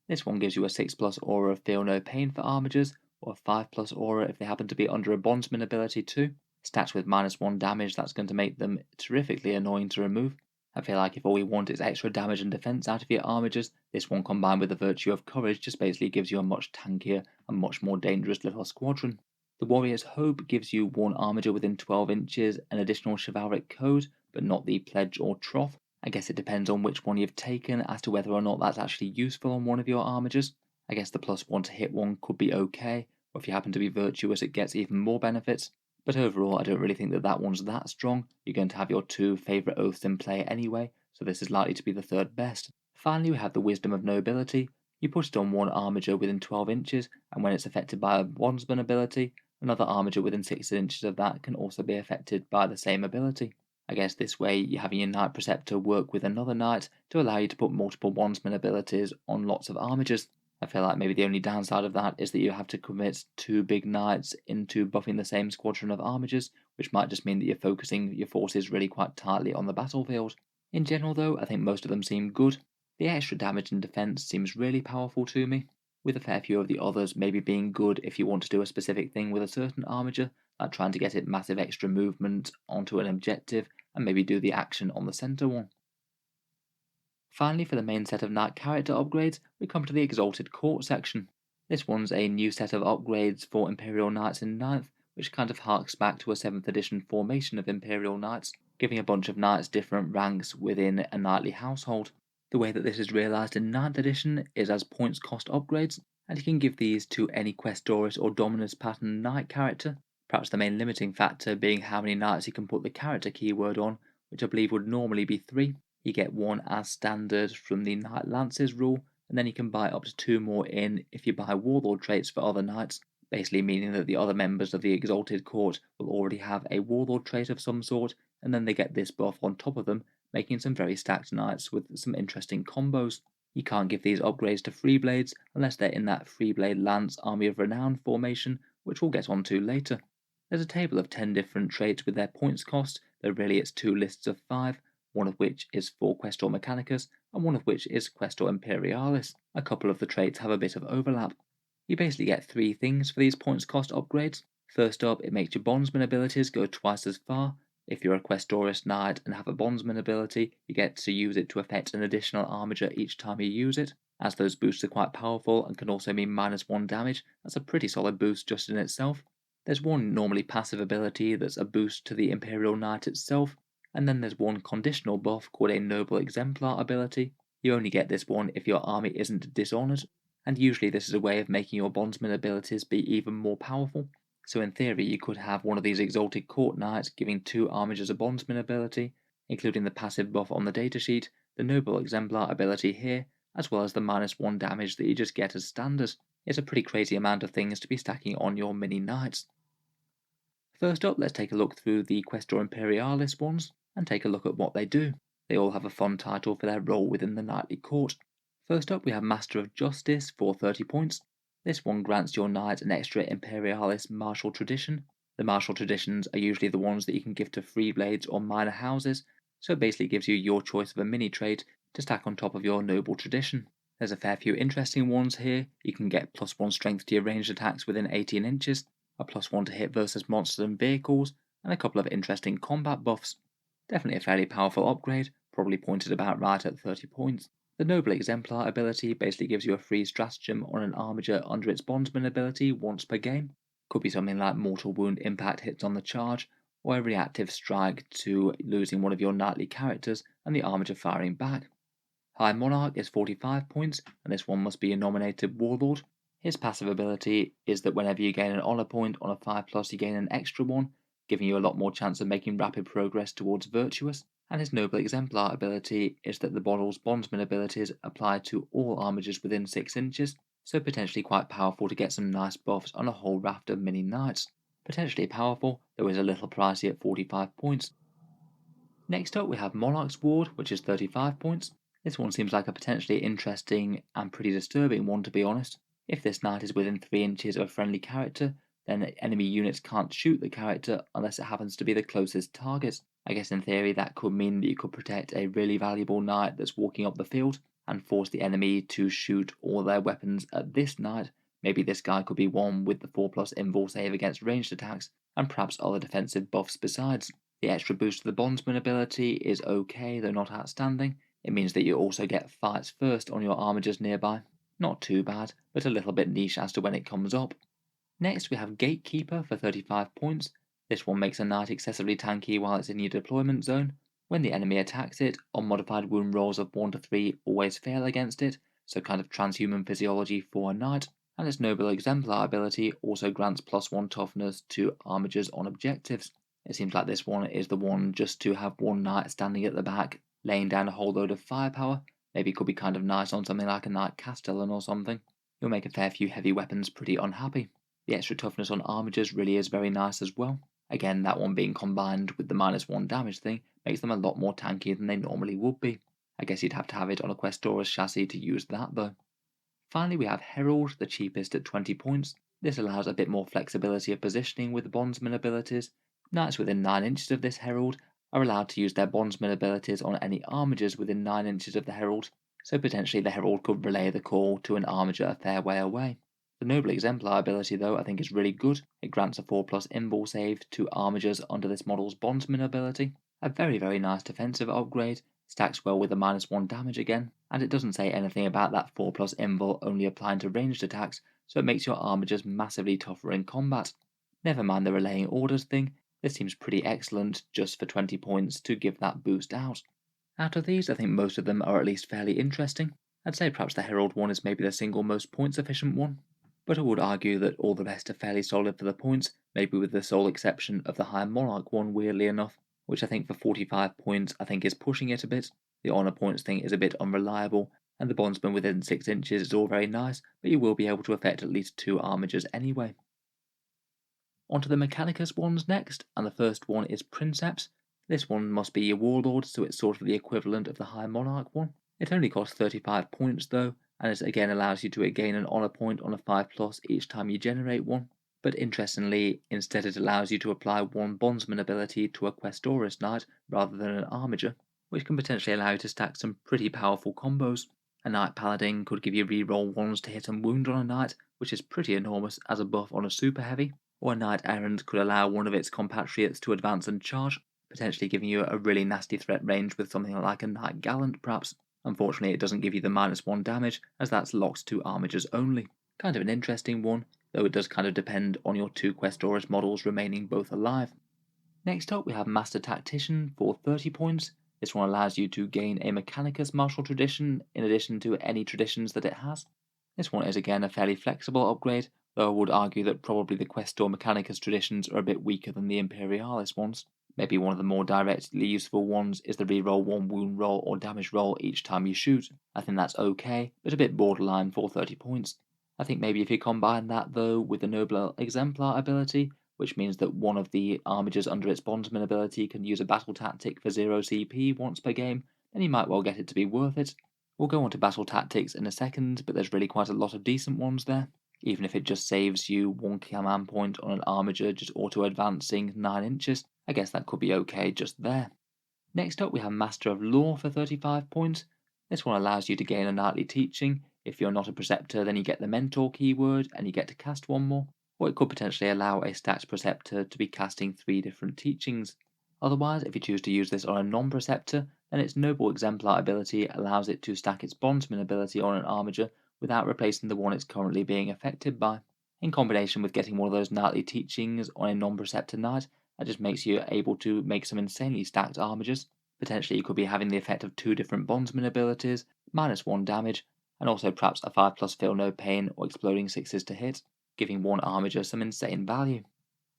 This one gives you a 6+ aura of Feel No Pain for Armigers, or a 5+ aura if they happen to be under a Bondsman ability too. Stats with -1 damage, that's going to make them terrifically annoying to remove. I feel like if all we want is extra damage and defense out of your Armigers, this one combined with the Virtue of Courage just basically gives you a much tankier and much more dangerous little squadron. The Warrior's Hope gives you one Armiger within 12 inches, an additional Chivalric code, but not the Pledge or Troth. I guess it depends on which one you've taken as to whether or not that's actually useful on one of your Armigers. I guess the +1 to hit one could be okay, or if you happen to be Virtuous it gets even more benefits. But overall, I don't really think that that one's that strong. You're going to have your 2 favourite oaths in play anyway, so this is likely to be the 3rd best. Finally, we have the Wisdom of Nobility. You put it on one Armiger within 12 inches, and when it's affected by a Bondsman ability, another Armiger within 6 inches of that can also be affected by the same ability. I guess this way you're having your Knight Preceptor work with another Knight to allow you to put multiple Bondsman abilities on lots of Armigers. I feel like maybe the only downside of that is that you have to commit 2 big knights into buffing the same squadron of Armigers, which might just mean that you're focusing your forces really quite tightly on the battlefield. In general though, I think most of them seem good. The extra damage and defense seems really powerful to me, with a fair few of the others maybe being good if you want to do a specific thing with a certain Armiger, like trying to get it massive extra movement onto an objective and maybe do the action on the centre one. Finally, for the main set of knight character upgrades, we come to the Exalted Court section. This one's a new set of upgrades for Imperial Knights in 9th, which kind of harks back to a 7th edition formation of Imperial Knights, giving a bunch of knights different ranks within a knightly household. The way that this is realised in 9th edition is as points cost upgrades, and you can give these to any Questoris or Dominus pattern knight character, perhaps the main limiting factor being how many knights you can put the character keyword on, which I believe would normally be 3. You get 1 as standard from the Knight Lances rule, and then you can buy up to 2 more in if you buy Warlord Traits for other knights, basically meaning that the other members of the Exalted Court will already have a Warlord trait of some sort, and then they get this buff on top of them, making some very stacked knights with some interesting combos. You can't give these upgrades to Freeblades unless they're in that Freeblade Lance Army of Renown formation, which we'll get onto later. There's a table of 10 different traits with their points cost, though really it's 2 lists of 5, one of which is for Questor Mechanicus, and one of which is Questor Imperialis. A couple of the traits have a bit of overlap. You basically get 3 things for these points cost upgrades. First up, it makes your bondsman abilities go twice as far. If you're a Questoris Knight and have a bondsman ability, you get to use it to affect an additional Armiger each time you use it. As those boosts are quite powerful and can also mean -1 damage, that's a pretty solid boost just in itself. There's one normally passive ability that's a boost to the Imperial Knight itself, and then there's one conditional buff called a Noble Exemplar ability. You only get this one if your army isn't dishonoured, and usually this is a way of making your bondsman abilities be even more powerful. So in theory you could have one of these Exalted Court Knights giving 2 Armigers a bondsman ability, including the passive buff on the datasheet, the Noble Exemplar ability here, as well as the -1 damage that you just get as standard. It's a pretty crazy amount of things to be stacking on your mini knights. First up, let's take a look through the Questor Imperialis ones, and take a look at what they do. They all have a fun title for their role within the knightly court. First up we have Master of Justice for 30 points. This one grants your knight an extra Imperialis martial tradition. The martial traditions are usually the ones that you can give to Freeblades or minor houses, so it basically gives you your choice of a mini trait to stack on top of your noble tradition. There's a fair few interesting ones here. You can get +1 strength to your ranged attacks within 18 inches, a +1 to hit versus monsters and vehicles, and a couple of interesting combat buffs. Definitely a fairly powerful upgrade, probably pointed about right at 30 points. The Noble Exemplar ability basically gives you a free stratagem on an Armiger under its bondsman ability once per game. Could be something like mortal wound impact hits on the charge, or a reactive strike to losing one of your knightly characters and the Armiger firing back. High Monarch is 45 points, and this one must be a nominated Warlord. His passive ability is that whenever you gain an honour point on a 5+, you gain an extra one, giving you a lot more chance of making rapid progress towards Virtuous. And his Noble Exemplar ability is that the model's bondsman abilities apply to all Armigers within 6 inches, so potentially quite powerful to get some nice buffs on a whole raft of mini knights. Potentially powerful, though is a little pricey at 45 points. Next up we have Monarch's Ward, which is 35 points. This one seems like a potentially interesting and pretty disturbing one, to be honest. If this knight is within 3 inches of a friendly character, then enemy units can't shoot the character unless it happens to be the closest target. I guess in theory that could mean that you could protect a really valuable knight that's walking up the field and force the enemy to shoot all their weapons at this knight. Maybe this guy could be one with the 4+ invul save against ranged attacks, and perhaps other defensive buffs besides. The extra boost to the bondsman ability is okay, though not outstanding. It means that you also get fights first on your Armigers nearby. Not too bad, but a little bit niche as to when it comes up. Next we have Gatekeeper for 35 points. This one makes a knight excessively tanky while it's in your deployment zone. When the enemy attacks it, unmodified wound rolls of 1 to 3 always fail against it, so kind of transhuman physiology for a knight. And its Noble Exemplar ability also grants +1 toughness to Armigers on objectives. It seems like this one is the one just to have one knight standing at the back, laying down a whole load of firepower. Maybe it could be kind of nice on something like a Knight Castellan or something. You'll make a fair few heavy weapons pretty unhappy. The extra toughness on Armigers really is very nice as well. Again, that one being combined with the -1 damage thing makes them a lot more tanky than they normally would be. I guess you'd have to have it on a Questoris chassis to use that though. Finally we have Herald, the cheapest at 20 points. This allows a bit more flexibility of positioning with the bondsman abilities. Knights within 9 inches of this Herald are allowed to use their bondsman abilities on any Armigers within 9 inches of the Herald, so potentially the Herald could relay the call to an Armiger a fair way away. The Noble Exemplar ability though I think is really good. It grants a 4+ invul save to Armigers under this model's bondsman ability. A very nice defensive upgrade, stacks well with the -1 damage again, and it doesn't say anything about that 4+ invul only applying to ranged attacks, so it makes your Armigers massively tougher in combat. Never mind the relaying orders thing, this seems pretty excellent just for 20 points to give that boost out. Out of these, I think most of them are at least fairly interesting. I'd say perhaps the Herald one is maybe the single most points efficient one, but I would argue that all the rest are fairly solid for the points, maybe with the sole exception of the High Monarch one weirdly enough, which I think for 45 points I think is pushing it a bit. The honour points thing is a bit unreliable, and the bondsman within 6 inches is all very nice, but you will be able to affect at least 2 Armigers anyway. Onto the Mechanicus ones next, and the first one is Princeps. This one must be your Warlord, so it's sort of the equivalent of the High Monarch one. It only costs 35 points though, and it again allows you to gain an honour point on a 5+ each time you generate one. But interestingly, instead it allows you to apply one bondsman ability to a Questoris Knight rather than an Armiger, which can potentially allow you to stack some pretty powerful combos. A Knight Paladin could give you reroll 1s to hit and wound on a Knight, which is pretty enormous as a buff on a Super Heavy, or a Knight Errant could allow one of its compatriots to advance and charge, potentially giving you a really nasty threat range with something like a Knight Gallant perhaps. Unfortunately, it doesn't give you the -1 damage, as that's locked to Armigers only. Kind of an interesting one, though it does kind of depend on your 2 Questoris models remaining both alive. Next up we have Master Tactician for 30 points. This one allows you to gain a Mechanicus martial tradition in addition to any traditions that it has. This one is again a fairly flexible upgrade, though I would argue that probably the Questor Mechanicus traditions are a bit weaker than the Imperialis ones. Maybe one of the more directly useful ones is the reroll 1 wound roll or damage roll each time you shoot. I think that's okay, but a bit borderline for 30 points. I think maybe if you combine that though with the Nobler Exemplar ability, which means that one of the Armigers under its bondsman ability can use a battle tactic for 0 CP once per game, then you might well get it to be worth it. We'll go on to battle tactics in a second, but there's really quite a lot of decent ones there. Even if it just saves you 1 command point on an Armiger just auto-advancing 9 inches, I guess that could be okay just there. Next up we have Master of Law for 35 points. This one allows you to gain a Knightly Teaching. If you're not a Preceptor, then you get the Mentor keyword and you get to cast 1 more, or it could potentially allow a stacked Preceptor to be casting 3 different teachings. Otherwise, if you choose to use this on a non-Preceptor, then its Noble Exemplar ability allows it to stack its Bondsman ability on an Armiger without replacing the one it's currently being affected by. In combination with getting one of those Knightly Teachings on a non-Preceptor Knight, that just makes you able to make some insanely stacked Armigers. Potentially you could be having the effect of 2 different Bondsman abilities, -1 damage, and also perhaps a 5+ Feel No Pain or Exploding 6s to hit, giving one Armiger some insane value.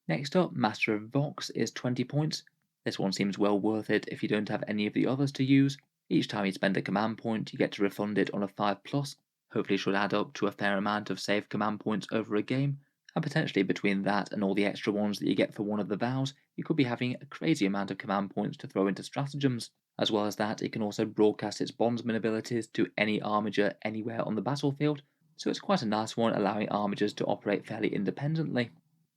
Next up, Master of Vox is 20 points. This one seems well worth it if you don't have any of the others to use. Each time you spend a command point, you get to refund it on a 5+, hopefully should add up to a fair amount of saved command points over a game, and potentially between that and all the extra ones that you get for one of the vows, you could be having a crazy amount of command points to throw into stratagems. As well as that, it can also broadcast its bondsman abilities to any Armiger anywhere on the battlefield, so it's quite a nice one allowing Armigers to operate fairly independently.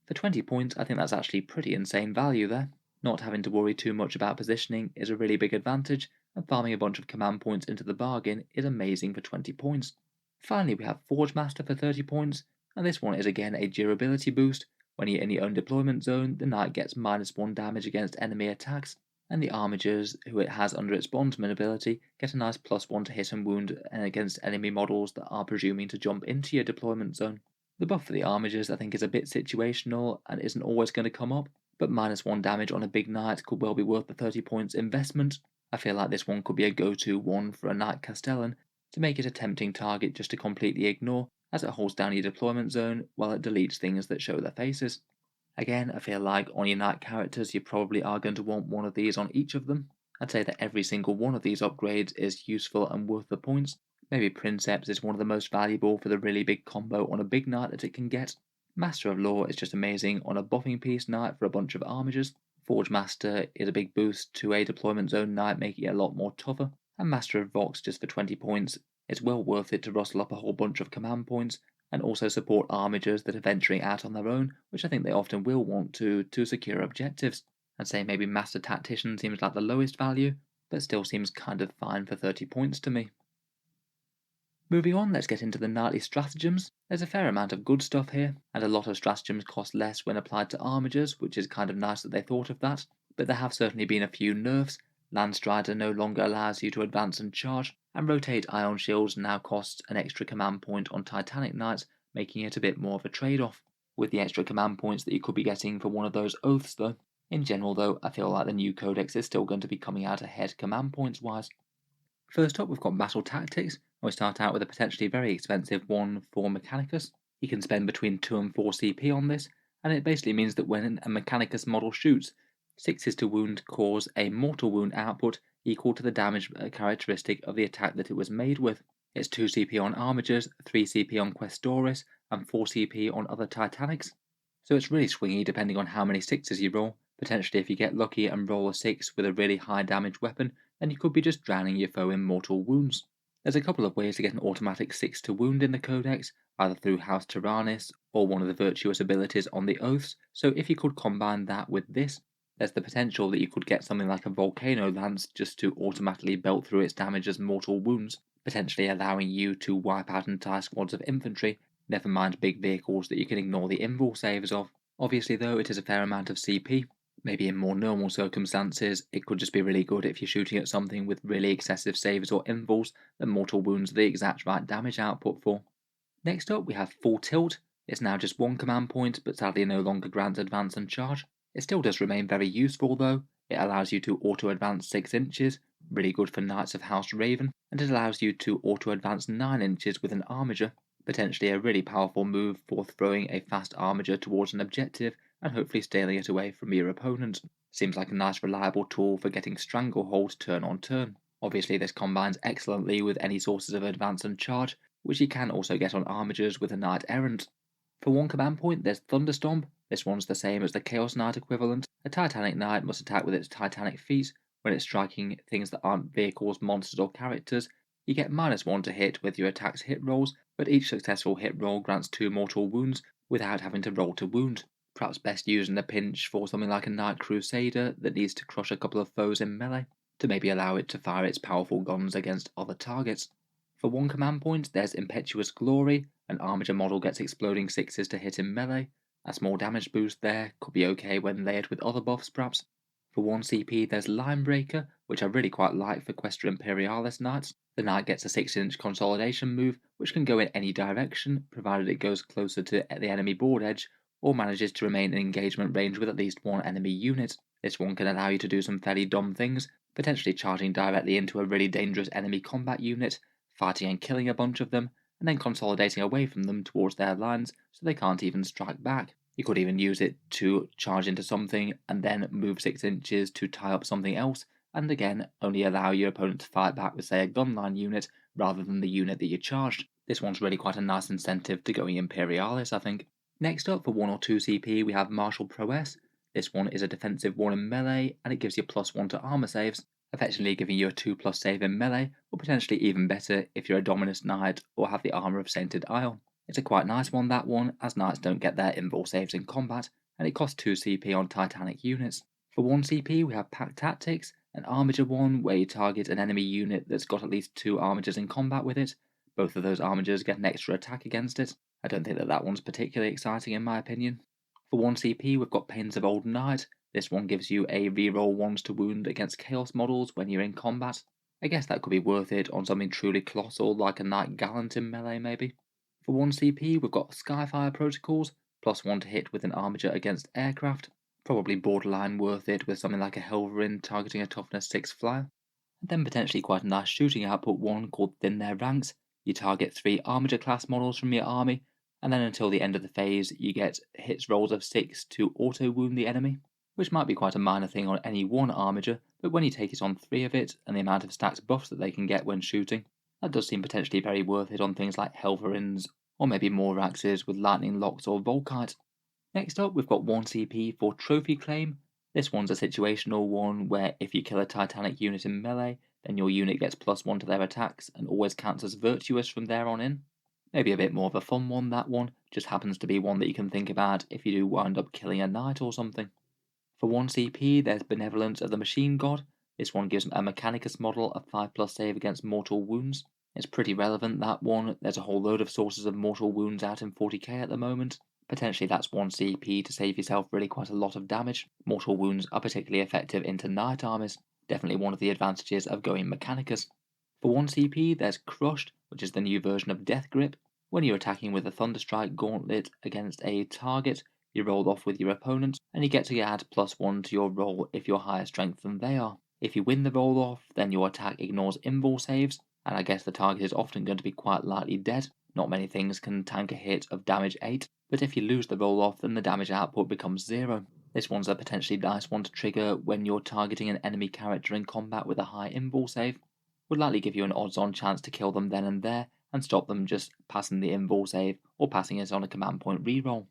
For 20 points, I think that's actually pretty insane value there. Not having to worry too much about positioning is a really big advantage, and farming a bunch of command points into the bargain is amazing for 20 points. Finally, we have Forge Master for 30 points, and this one is again a durability boost. When you're in your own deployment zone, the Knight gets -1 damage against enemy attacks, and the Armigers, who it has under its Bondsman ability, get a nice +1 to hit and wound against enemy models that are presuming to jump into your deployment zone. The buff for the Armigers I think is a bit situational and isn't always going to come up, but -1 damage on a big Knight could well be worth the 30 points investment. I feel like this one could be a go-to one for a Knight Castellan to make it a tempting target just to completely ignore, as it holds down your deployment zone while it deletes things that show their faces. Again, I feel like on your Knight characters you probably are going to want one of these on each of them. I'd say that every single one of these upgrades is useful and worth the points. Maybe Princeps is one of the most valuable for the really big combo on a big Knight that it can get. Master of Law is just amazing on a buffing piece Knight for a bunch of Armigers. Forge Master is a big boost to a deployment zone Knight, making it a lot more tougher. And Master of Vox just for 20 points. It's well worth it to rustle up a whole bunch of command points, and also support Armigers that are venturing out on their own, which I think they often will want to secure objectives. I'd say maybe Master Tactician seems like the lowest value, but still seems kind of fine for 30 points to me. Moving on, let's get into the Knightly Stratagems. There's a fair amount of good stuff here, and a lot of stratagems cost less when applied to Armigers, which is kind of nice that they thought of that, but there have certainly been a few nerfs. Landstrider no longer allows you to advance and charge, and Rotate Ion Shields now costs an extra command point on Titanic Knights, making it a bit more of a trade-off. with the extra command points that you could be getting for one of those oaths though. In general though, I feel like the new codex is still going to be coming out ahead command points wise. First up, we've got Battle Tactics, and we start out with a potentially very expensive one for Mechanicus. You can spend between 2 and 4 CP on this, and it basically means that when a Mechanicus model shoots, 6s to wound cause a mortal wound output equal to the damage characteristic of the attack that it was made with. It's 2 CP on Armigers, 3 CP on Questoris, and 4 CP on other Titanics. So it's really swingy depending on how many 6s you roll. Potentially if you get lucky and roll a 6 with a really high damage weapon, then you could be just drowning your foe in mortal wounds. There's a couple of ways to get an automatic 6 to wound in the codex, either through House Tyrannus or one of the virtuous abilities on the oaths, so if you could combine that with this, there's the potential that you could get something like a Volcano Lance just to automatically belt through its damage as mortal wounds, potentially allowing you to wipe out entire squads of infantry, never mind big vehicles that you can ignore the invul saves of. Obviously though, it is a fair amount of CP. Maybe in more normal circumstances, it could just be really good if you're shooting at something with really excessive saves or invuls that mortal wounds are the exact right damage output for. Next up, we have Full Tilt. It's now just 1 command point, but sadly no longer grants advance and charge. It still does remain very useful though. It allows you to auto-advance 6 inches, really good for Knights of House Raven, and it allows you to auto-advance 9 inches with an Armiger, potentially a really powerful move for throwing a fast Armiger towards an objective and hopefully stealing it away from your opponent. Seems like a nice reliable tool for getting Stranglehold turn on turn. Obviously this combines excellently with any sources of advance and charge, which you can also get on Armigers with a Knight Errant. For 1 command point there's Thunderstomp. This one's the same as the Chaos Knight equivalent. A Titanic Knight must attack with its Titanic feet. When it's striking things that aren't vehicles, monsters or characters, you get -1 to hit with your attack's hit rolls, but each successful hit roll grants 2 mortal wounds without having to roll to wound. Perhaps best used in a pinch for something like a Knight Crusader that needs to crush a couple of foes in melee, to maybe allow it to fire its powerful guns against other targets. For 1 command point there's Impetuous Glory. An Armiger model gets exploding 6s to hit in melee. A small damage boost there, could be okay when layered with other buffs perhaps. For 1 CP there's Linebreaker, which I really quite like for Questoris Imperialis Knights. The Knight gets a 6-inch consolidation move, which can go in any direction, provided it goes closer to the enemy board edge, or manages to remain in engagement range with at least 1 enemy unit. This one can allow you to do some fairly dumb things, potentially charging directly into a really dangerous enemy combat unit, fighting and killing a bunch of them, and then consolidating away from them towards their lines so they can't even strike back. You could even use it to charge into something and then move 6 inches to tie up something else, and again only allow your opponent to fight back with say a gunline unit rather than the unit that you charged. This one's really quite a nice incentive to going Imperialis, I think. Next up for 1 or 2 CP we have Martial Prowess. This one is a defensive one in melee and it gives you +1 to armor saves, effectively giving you a 2+ save in melee, or potentially even better if you're a Dominus Knight or have the armor of Sainted Isle. It's a quite nice one that one, as Knights don't get their invul saves in combat, and it costs 2 CP on Titanic units. For 1 CP we have Pack Tactics, an Armiger one where you target an enemy unit that's got at least 2 Armigers in combat with it. Both of those Armigers get an extra attack against it. I don't think that one's particularly exciting in my opinion. For 1 CP we've got Pains of Old Knight. This one gives you a reroll 1s to wound against Chaos models when you're in combat. I guess that could be worth it on something truly colossal like a Knight Gallant in melee maybe. For 1 CP we've got Skyfire Protocols, +1 to hit with an Armiger against aircraft. Probably borderline worth it with something like a Helverin targeting a toughness 6 flyer. And then potentially quite a nice shooting output one called Thin Their Ranks. You target 3 Armiger class models from your army, and then until the end of the phase you get hits rolls of 6 to auto wound the enemy, which might be quite a minor thing on any one Armiger, but when you take it on 3 of it and the amount of stacked buffs that they can get when shooting, that does seem potentially very worth it on things like Helverins, or maybe Moraxes with Lightning Locks or Volkite. Next up we've got 1 CP for Trophy Claim. This one's a situational one where if you kill a Titanic unit in melee, then your unit gets +1 to their attacks and always counts as virtuous from there on in. Maybe a bit more of a fun one that one, just happens to be one that you can think about if you do wind up killing a knight or something. For 1 CP there's Benevolence of the Machine God. This one gives a Mechanicus model a 5+ save against mortal wounds. It's pretty relevant that one, there's a whole load of sources of mortal wounds out in 40k at the moment. Potentially that's 1 CP to save yourself really quite a lot of damage. Mortal wounds are particularly effective into knight armies, definitely one of the advantages of going Mechanicus. For 1 CP there's Crushed, which is the new version of Death Grip. When you're attacking with a Thunderstrike Gauntlet against a target, you roll off with your opponent, and you get to add +1 to your roll if you're higher strength than they are. If you win the roll off, then your attack ignores invul saves, and I guess the target is often going to be quite likely dead. Not many things can tank a hit of damage 8, but if you lose the roll off, then the damage output becomes 0. This one's a potentially nice one to trigger when you're targeting an enemy character in combat with a high invul save. Would likely give you an odds-on chance to kill them then and there, and stop them just passing the invul save or passing it on a command point reroll.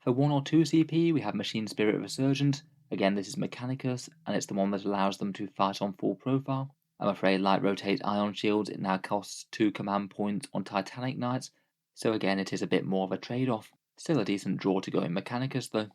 For 1 or 2 CP, we have Machine Spirit Resurgent. Again, this is Mechanicus, and it's the one that allows them to fight on full profile. I'm afraid, like Rotate Ion Shields, it now costs 2 command points on Titanic Knights, so again it is a bit more of a trade-off. Still a decent draw to go in Mechanicus though.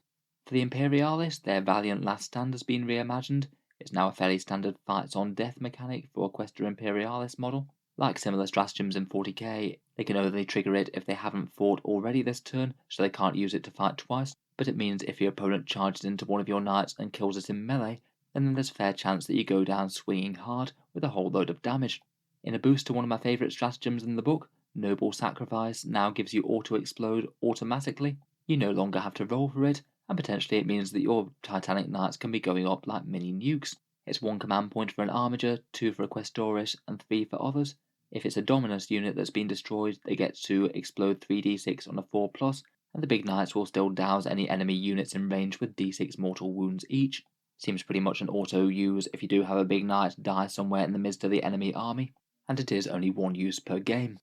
For the Imperialis, their Valiant Last Stand has been reimagined. It's now a fairly standard fights on death mechanic for a Questoris Imperialis model. Like similar stratagems in 40k, they can only trigger it if they haven't fought already this turn, so they can't use it to fight twice, but it means if your opponent charges into one of your knights and kills it in melee, then there's a fair chance that you go down swinging hard with a whole load of damage. In a boost to one of my favourite stratagems in the book, Noble Sacrifice now gives you auto-explode automatically. You no longer have to roll for it, and potentially it means that your Titanic Knights can be going up like mini nukes. It's 1 command point for an Armiger, 2 for a Questoris, and 3 for others. If it's a Dominus unit that's been destroyed, they get to explode 3d6 on a 4+, and the big knights will still douse any enemy units in range with d6 mortal wounds each. Seems pretty much an auto use if you do have a big knight die somewhere in the midst of the enemy army, and it is only 1 use per game.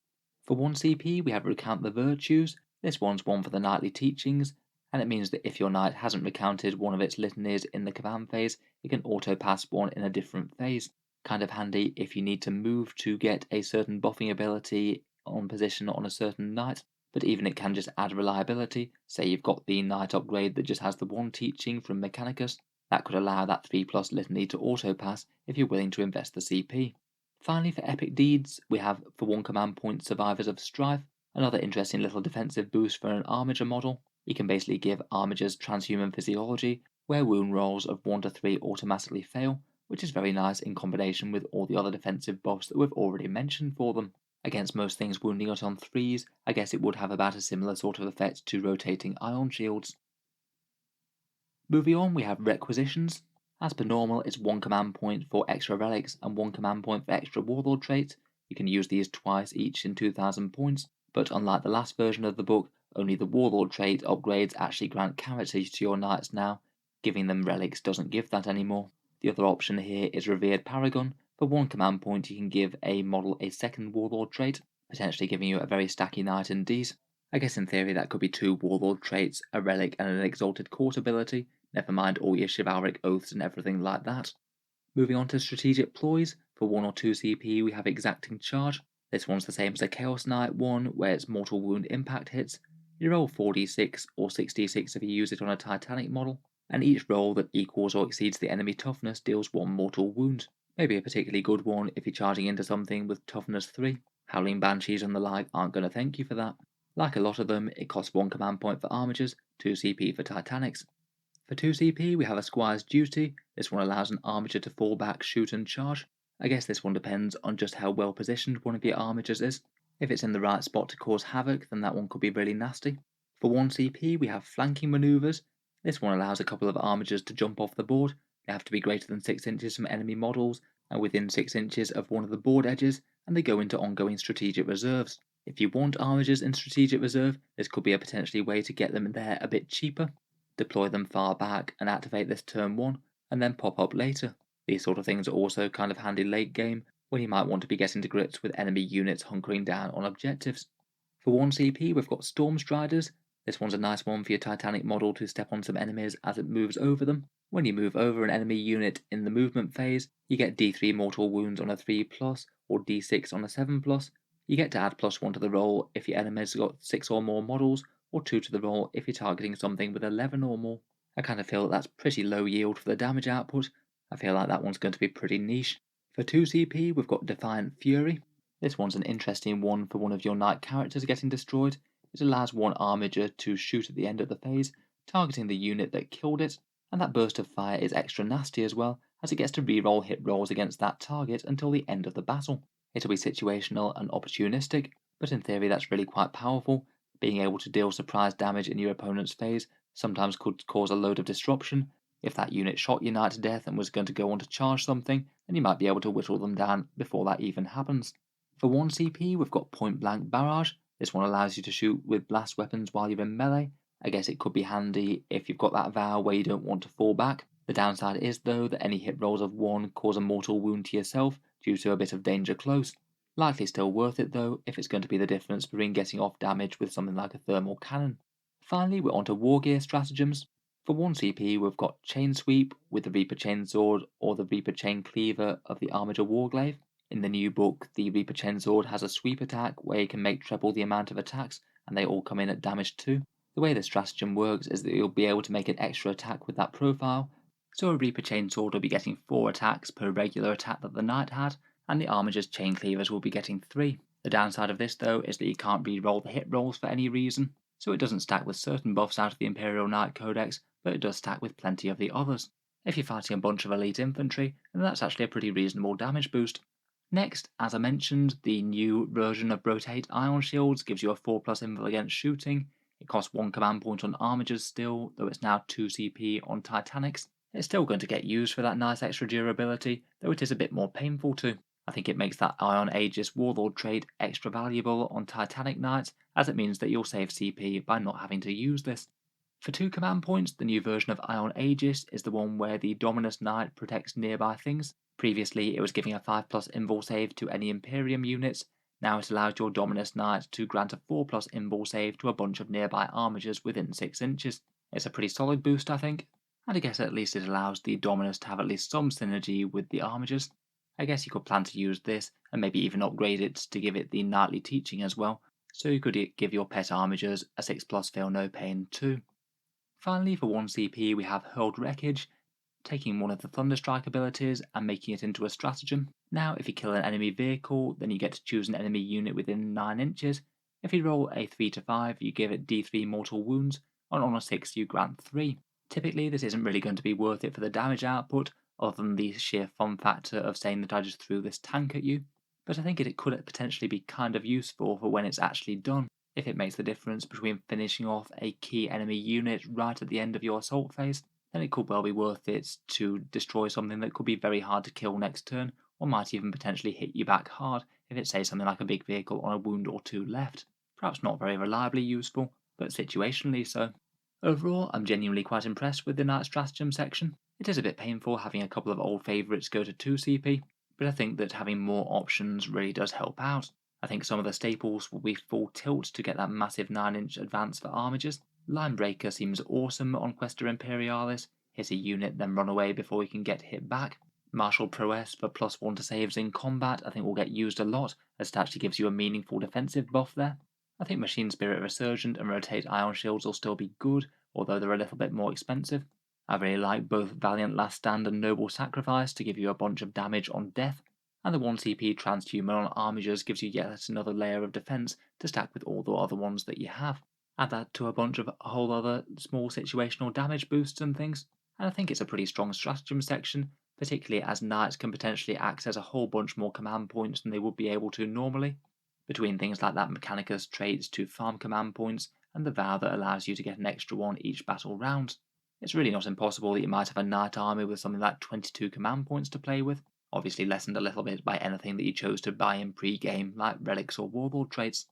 For 1 CP, we have Recount the Virtues. This one's one for the knightly teachings, and it means that if your knight hasn't recounted one of its litanies in the command phase, it can auto-pass one in a different phase. Kind of handy if you need to move to get a certain buffing ability on position on a certain knight, but even it can just add reliability. Say you've got the knight upgrade that just has the 1 teaching from Mechanicus, that could allow that 3+ litany to auto-pass if you're willing to invest the CP. Finally, for epic deeds, we have for 1 command point Survivors of Strife, another interesting little defensive boost for an Armiger model. You can basically give Armigers transhuman physiology, where wound rolls of 1 to 3 automatically fail, which is very nice in combination with all the other defensive buffs that we've already mentioned for them. Against most things wounding it on 3s, I guess it would have about a similar sort of effect to rotating ion shields. Moving on, we have Requisitions. As per normal, it's 1 command point for extra relics and 1 command point for extra warlord traits. You can use these twice each in 2000 points, but unlike the last version of the book, only the warlord trait upgrades actually grant character to your knights now. Giving them relics doesn't give that anymore. The other option here is Revered Paragon. For 1 command point, you can give a model a 2nd warlord trait, potentially giving you a very stacky knight indeed. I guess in theory that could be 2 warlord traits, a relic and an Exalted Court ability, never mind all your chivalric oaths and everything like that. Moving on to Strategic Ploys, for 1 or 2 CP we have Exacting Charge. This one's the same as a Chaos Knight one, where it's mortal wound impact hits. You roll 4d6 or 6d6 if you use it on a Titanic model, and each roll that equals or exceeds the enemy toughness deals 1 mortal wound. Maybe a particularly good one if you're charging into something with toughness 3. Howling Banshees and the like aren't going to thank you for that. Like a lot of them, it costs 1 command point for Armigers, 2 CP for Titanics. For 2 CP, we have a Squire's Duty. This one allows an Armiger to fall back, shoot and charge. I guess this one depends on just how well positioned one of your Armigers is. If it's in the right spot to cause havoc, then that one could be really nasty. For 1 CP, we have Flanking Maneuvers. This one allows a couple of Armigers to jump off the board. They have to be greater than 6 inches from enemy models, and within 6 inches of one of the board edges, and they go into ongoing strategic reserves. If you want Armigers in strategic reserve, this could be a potentially way to get them there a bit cheaper. Deploy them far back and activate this turn 1, and then pop up later. These sort of things are also kind of handy late game, when you might want to be getting to grips with enemy units hunkering down on objectives. For 1 CP, we've got Storm Striders. This one's a nice one for your Titanic model to step on some enemies as it moves over them. When you move over an enemy unit in the movement phase, you get d3 mortal wounds on a 3+, or d6 on a 7+. You get to add +1 to the roll if your enemy's got 6 or more models, or 2 to the roll if you're targeting something with 11 or more. I kind of feel that that's pretty low yield for the damage output. I feel like that one's going to be pretty niche. For 2 CP, we've got Defiant Fury. This one's an interesting one for one of your knight characters getting destroyed. It allows 1 Armiger to shoot at the end of the phase, targeting the unit that killed it, and that burst of fire is extra nasty as well, as it gets to reroll hit rolls against that target until the end of the battle. It'll be situational and opportunistic. but in theory that's really quite powerful. Being able to deal surprise damage in your opponent's phase sometimes could cause a load of disruption. If that unit shot your knight to death and was going to go on to charge something, then you might be able to whittle them down before that even happens. For 1 CP, we've got Point Blank Barrage. This one allows you to shoot with blast weapons while you're in melee. I guess it could be handy if you've got that vow where you don't want to fall back. The downside is though that any hit rolls of 1 cause a mortal wound to yourself due to a bit of danger close. Likely still worth it though if it's going to be the difference between getting off damage with something like a thermal cannon. Finally, we're onto Wargear Stratagems. For 1 CP, we've got Chain Sweep with the Reaper Chainsword or the Reaper Chain Cleaver of the Armiger Warglaive. In the new book, the Reaper Chainsword has a sweep attack where you can make treble the amount of attacks and they all come in at damage 2. The way the stratagem works is that you'll be able to make an extra attack with that profile, so a Reaper Chainsword will be getting 4 attacks per regular attack that the knight had, and the Armiger's Chain Cleavers will be getting 3. The downside of this though is that you can't re-roll the hit rolls for any reason, so it doesn't stack with certain buffs out of the Imperial Knight Codex, but it does stack with plenty of the others. If you're fighting a bunch of elite infantry, then that's actually a pretty reasonable damage boost. Next, as I mentioned, the new version of Rotate Ion Shields gives you a 4+ invul against shooting. It costs 1 command point on Armigers still, though it's now 2 CP on Titanics. It's still going to get used for that nice extra durability, though it is a bit more painful too. I think it makes that Ion Aegis Warlord trait extra valuable on Titanic Knights, as it means that you'll save CP by not having to use this. For 2 command points, the new version of Ion Aegis is the one where the Dominus Knight protects nearby things. Previously, it was giving a 5+ invul save to any Imperium units. Now it allows your Dominus Knight to grant a 4+ invul save to a bunch of nearby Armigers within 6 inches. It's a pretty solid boost, I think. And I guess at least it allows the Dominus to have at least some synergy with the Armigers. I guess you could plan to use this, and maybe even upgrade it to give it the knightly teaching as well, so you could give your pet Armigers a 6+ feel no pain too. Finally, for 1 CP we have Hurled Wreckage, taking one of the Thunderstrike abilities and making it into a stratagem. Now if you kill an enemy vehicle, then you get to choose an enemy unit within 9 inches. If you roll a 3 to 5, you give it D3 mortal wounds, and on a 6 you grant 3. Typically this isn't really going to be worth it for the damage output, other than the sheer fun factor of saying that I just threw this tank at you, but I think it could potentially be kind of useful for when it's actually done. If it makes the difference between finishing off a key enemy unit right at the end of your assault phase, then it could well be worth it to destroy something that could be very hard to kill next turn, or might even potentially hit you back hard if it's say something like a big vehicle on a wound or 2 left. Perhaps not very reliably useful, but situationally so. Overall, I'm genuinely quite impressed with the Knight Stratagem section. It is a bit painful having a couple of old favourites go to 2 CP, but I think that having more options really does help out. I think some of the staples will be full tilt to get that massive 9-inch advance for Armigers. Linebreaker seems awesome on Questoris Imperialis, hit a unit then run away before you can get hit back. Martial Prowess for +1 to saves in combat I think will get used a lot, as it actually gives you a meaningful defensive buff there. I think Machine Spirit Resurgent and Rotate Ion Shields will still be good, although they're a little bit more expensive. I really like both Valiant Last Stand and Noble Sacrifice to give you a bunch of damage on death, and the 1 CP Transhuman on Armigers gives you yet another layer of defense to stack with all the other ones that you have. Add that to a bunch of whole other small situational damage boosts and things, and I think it's a pretty strong stratagem section, particularly as Knights can potentially access a whole bunch more command points than they would be able to normally, between things like that Mechanicus traits to farm command points and the vow that allows you to get an extra one each battle round. It's really not impossible that you might have a knight army with something like 22 command points to play with, obviously lessened a little bit by anything that you chose to buy in pre-game like Relics or Warlord Traits.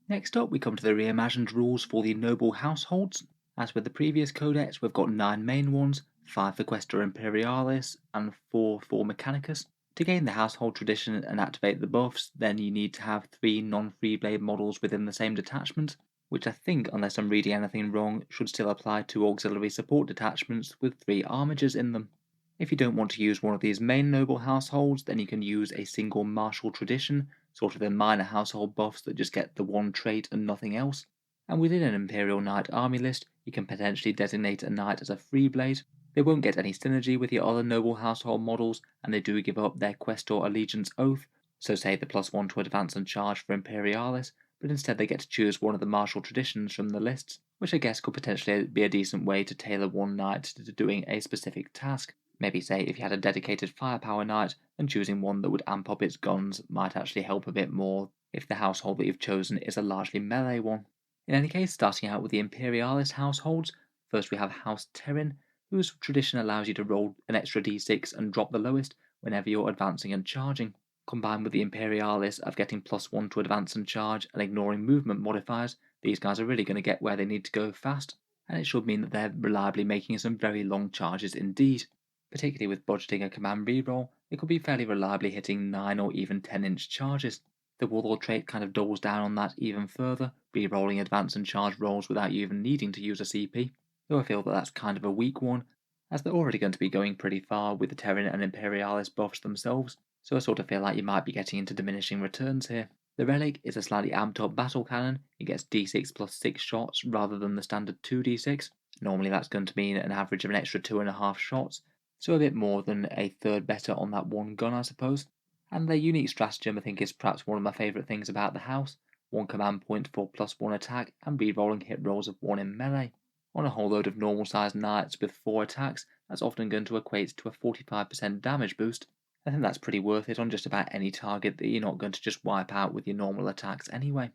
Next up we come to the reimagined rules for the noble households. As with the previous codex, we've got 9 main ones, 5 for Questoris Imperialis and 4 for Mechanicus. To gain the household tradition and activate the buffs, then you need to have 3 non-Freeblade models within the same detachment, which I think, unless I'm reading anything wrong, should still apply to auxiliary support detachments with 3 Armigers in them. If you don't want to use one of these main noble households, then you can use a single martial tradition, sort of the minor household buffs that just get the 1 trait and nothing else. And within an Imperial Knight army list, you can potentially designate a knight as a Freeblade. They won't get any synergy with your other noble household models, and they do give up their Questor Allegiance Oath, so say the +1 to advance and charge for Imperialis, but instead they get to choose one of the martial traditions from the lists, which I guess could potentially be a decent way to tailor one knight to doing a specific task. Maybe say if you had a dedicated firepower knight, then choosing one that would amp up its guns might actually help a bit more if the household that you've chosen is a largely melee one. In any case, starting out with the Imperialis households, first we have House Terran, whose tradition allows you to roll an extra d6 and drop the lowest whenever you're advancing and charging. Combined with the Imperialis of getting +1 to advance and charge and ignoring movement modifiers, these guys are really going to get where they need to go fast, and it should mean that they're reliably making some very long charges indeed. Particularly with budgeting a command reroll, it could be fairly reliably hitting 9 or even 10-inch charges. The Warlord trait kind of doubles down on that even further, rerolling advance and charge rolls without you even needing to use a CP, though I feel that that's kind of a weak one, as they're already going to be going pretty far with the Terran and Imperialis buffs themselves, so I sort of feel like you might be getting into diminishing returns here. The Relic is a slightly amped up battle cannon. It gets d6 plus 6 shots rather than the standard 2d6. Normally that's going to mean an average of an extra 2.5 shots, so a bit more than a third better on that one gun, I suppose. And their unique stratagem I think is perhaps one of my favourite things about the house: 1 command point for +1 attack and rerolling hit rolls of 1 in melee. On a whole load of normal sized knights with 4 attacks, that's often going to equate to a 45% damage boost. I think that's pretty worth it on just about any target that you're not going to just wipe out with your normal attacks anyway.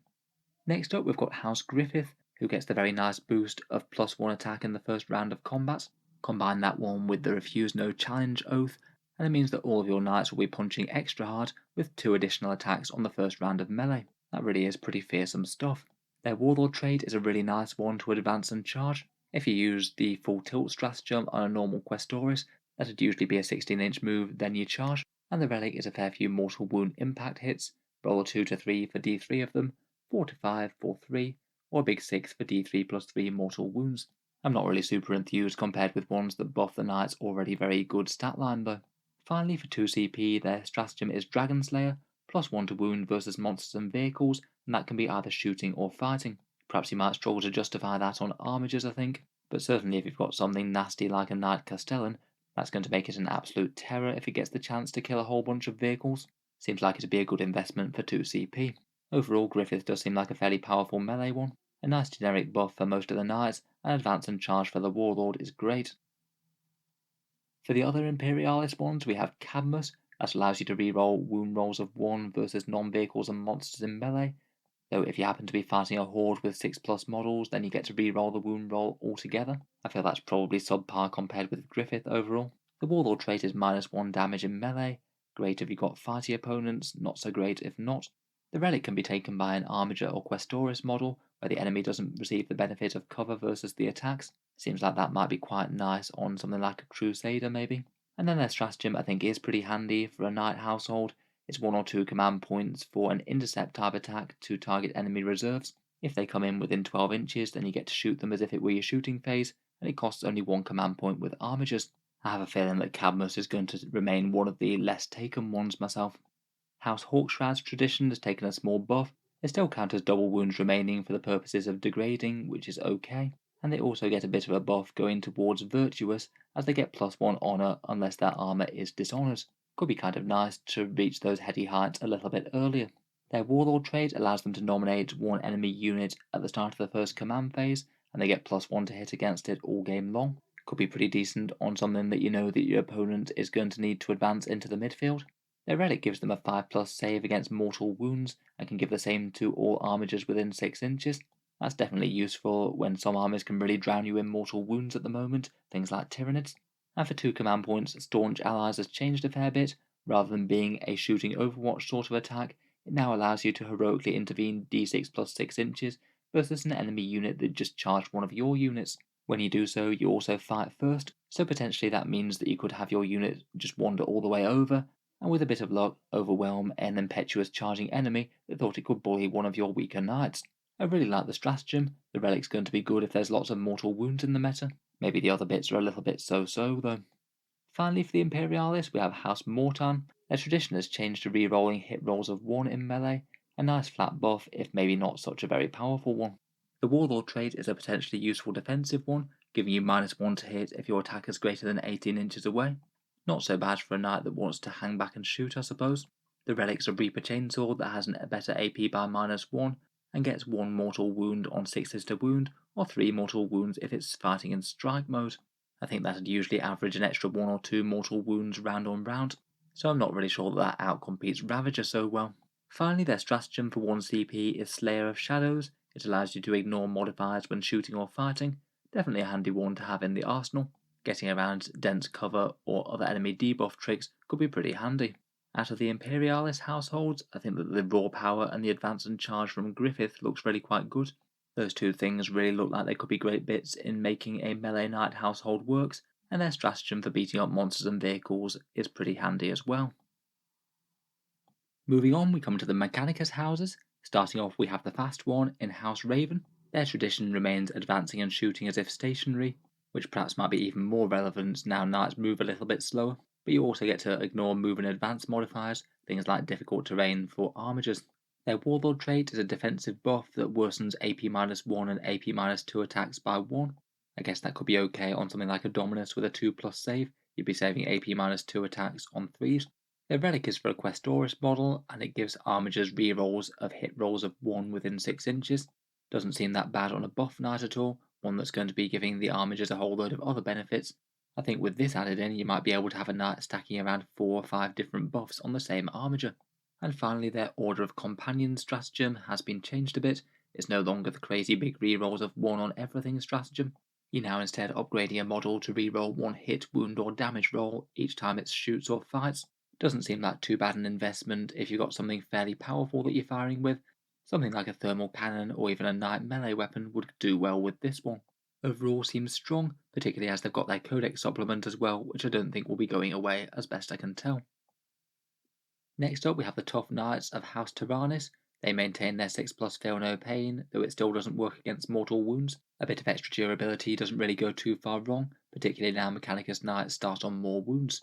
Next up we've got House Griffith, who gets the very nice boost of +1 attack in the first round of combat. Combine that one with the Refuse No Challenge oath, and it means that all of your knights will be punching extra hard with 2 additional attacks on the first round of melee. That really is pretty fearsome stuff. Their Warlord trait is a really nice one to advance and charge. If you use the full tilt stratagem on a normal Questoris, that'd usually be a 16-inch move, then you charge, and the Relic is a fair few mortal wound impact hits, roll a 2 to 3 for d3 of them, 4 to 5 for 3, or a big 6 for d3 plus 3 mortal wounds. I'm not really super enthused compared with ones that buff the knight's already very good stat line though. Finally, for 2 CP, their stratagem is Dragon Slayer, +1 to wound versus monsters and vehicles, and that can be either shooting or fighting. Perhaps you might struggle to justify that on Armigers, I think, but certainly if you've got something nasty like a Knight Castellan, that's going to make it an absolute terror if it gets the chance to kill a whole bunch of vehicles. Seems like it'd be a good investment for 2 CP. Overall, Griffith does seem like a fairly powerful melee one. A nice generic buff for most of the knights, and advance and charge for the Warlord is great. For the other Imperialis ones, we have Cadmus, that allows you to reroll wound rolls of 1 versus non-vehicles and monsters in melee, though if you happen to be fighting a horde with 6+ models, then you get to reroll the wound roll altogether. I feel that's probably subpar compared with Griffith overall. The Warlord trait is -1 damage in melee, great if you've got fighty opponents, not so great if not. The Relic can be taken by an Armiger or Questoris model, where the enemy doesn't receive the benefit of cover versus the attacks. Seems like that might be quite nice on something like a Crusader maybe. And then their stratagem I think is pretty handy for a knight household. It's 1 or 2 command points for an intercept type attack to target enemy reserves. If they come in within 12 inches, then you get to shoot them as if it were your shooting phase, and it costs only 1 command point with Armigers. I have a feeling that Cadmus is going to remain one of the less taken ones myself. House Hawkshroud's tradition has taken a small buff. They still count as double wounds remaining for the purposes of degrading, which is okay, and they also get a bit of a buff going towards virtuous, as they get +1 honour unless their armour is dishonoured. Could be kind of nice to reach those heady heights a little bit earlier. Their Warlord trait allows them to nominate 1 enemy unit at the start of the first command phase, and they get +1 to hit against it all game long. Could be pretty decent on something that you know that your opponent is going to need to advance into the midfield. Their Relic gives them a 5+ save against mortal wounds, and can give the same to all Armigers within 6 inches. That's definitely useful when some armies can really drown you in mortal wounds at the moment, things like Tyranids. And for 2 command points, Staunch Allies has changed a fair bit. Rather than being a shooting Overwatch sort of attack, it now allows you to heroically intervene d6 plus 6 inches versus an enemy unit that just charged one of your units. When you do so, you also fight first, so potentially that means that you could have your unit just wander all the way over, and with a bit of luck, overwhelm an impetuous charging enemy that thought it could bully one of your weaker knights. I really like the stratagem. The Relic's going to be good if there's lots of mortal wounds in the meta. Maybe the other bits are a little bit so-so though. Finally, for the Imperialis, we have House Mortan. Their tradition has changed to re-rolling hit rolls of 1 in melee, a nice flat buff if maybe not such a very powerful one. The Warlord trait is a potentially useful defensive one, giving you -1 to hit if your attack is greater than 18 inches away. Not so bad for a knight that wants to hang back and shoot, I suppose. The Relic's a Reaper Chainsword that has a better AP by -1, and gets 1 mortal wound on 6s to wound, or 3 mortal wounds if it's fighting in strike mode. I think that'd usually average an extra 1 or 2 mortal wounds round on round, so I'm not really sure that outcompetes Ravager so well. Finally, their stratagem for 1 CP is Slayer of Shadows. It allows you to ignore modifiers when shooting or fighting. Definitely a handy one to have in the arsenal. Getting around dense cover or other enemy debuff tricks could be pretty handy. Out of the Imperialis households, I think that the raw power and the advance and charge from Griffith looks really quite good. Those two things really look like they could be great bits in making a melee knight household works, and their stratagem for beating up monsters and vehicles is pretty handy as well. Moving on, we come to the Mechanicus houses. Starting off, we have the fast one in House Raven. Their tradition remains advancing and shooting as if stationary, which perhaps might be even more relevant now knights move a little bit slower, but you also get to ignore move and advance modifiers, things like difficult terrain for Armigers. Their Warlord trait is a defensive buff that worsens AP-1 and AP-2 attacks by 1. I guess that could be okay on something like a Dominus with a 2+ save, you'd be saving AP-2 attacks on 3s. Their relic is for a Questoris model, and it gives Armigers rerolls of hit rolls of 1 within 6 inches. Doesn't seem that bad on a buff knight at all, one that's going to be giving the Armigers a whole load of other benefits. I think with this added in, you might be able to have a knight stacking around 4 or 5 different buffs on the same Armiger. And finally, their Order of Companions stratagem has been changed a bit. It's no longer the crazy big rerolls of 1 on everything stratagem. You're now instead upgrading a model to reroll 1 hit, wound, or damage roll each time it shoots or fights. Doesn't seem like too bad an investment if you've got something fairly powerful that you're firing with. Something like a thermal cannon or even a knight melee weapon would do well with this one. Overall seems strong, particularly as they've got their codex supplement as well, which I don't think will be going away as best I can tell. Next up we have the Tough Knights of House Tyrannus. They maintain their 6+ Feel No Pain, though it still doesn't work against mortal wounds. A bit of extra durability doesn't really go too far wrong, particularly now Mechanicus Knights start on more wounds.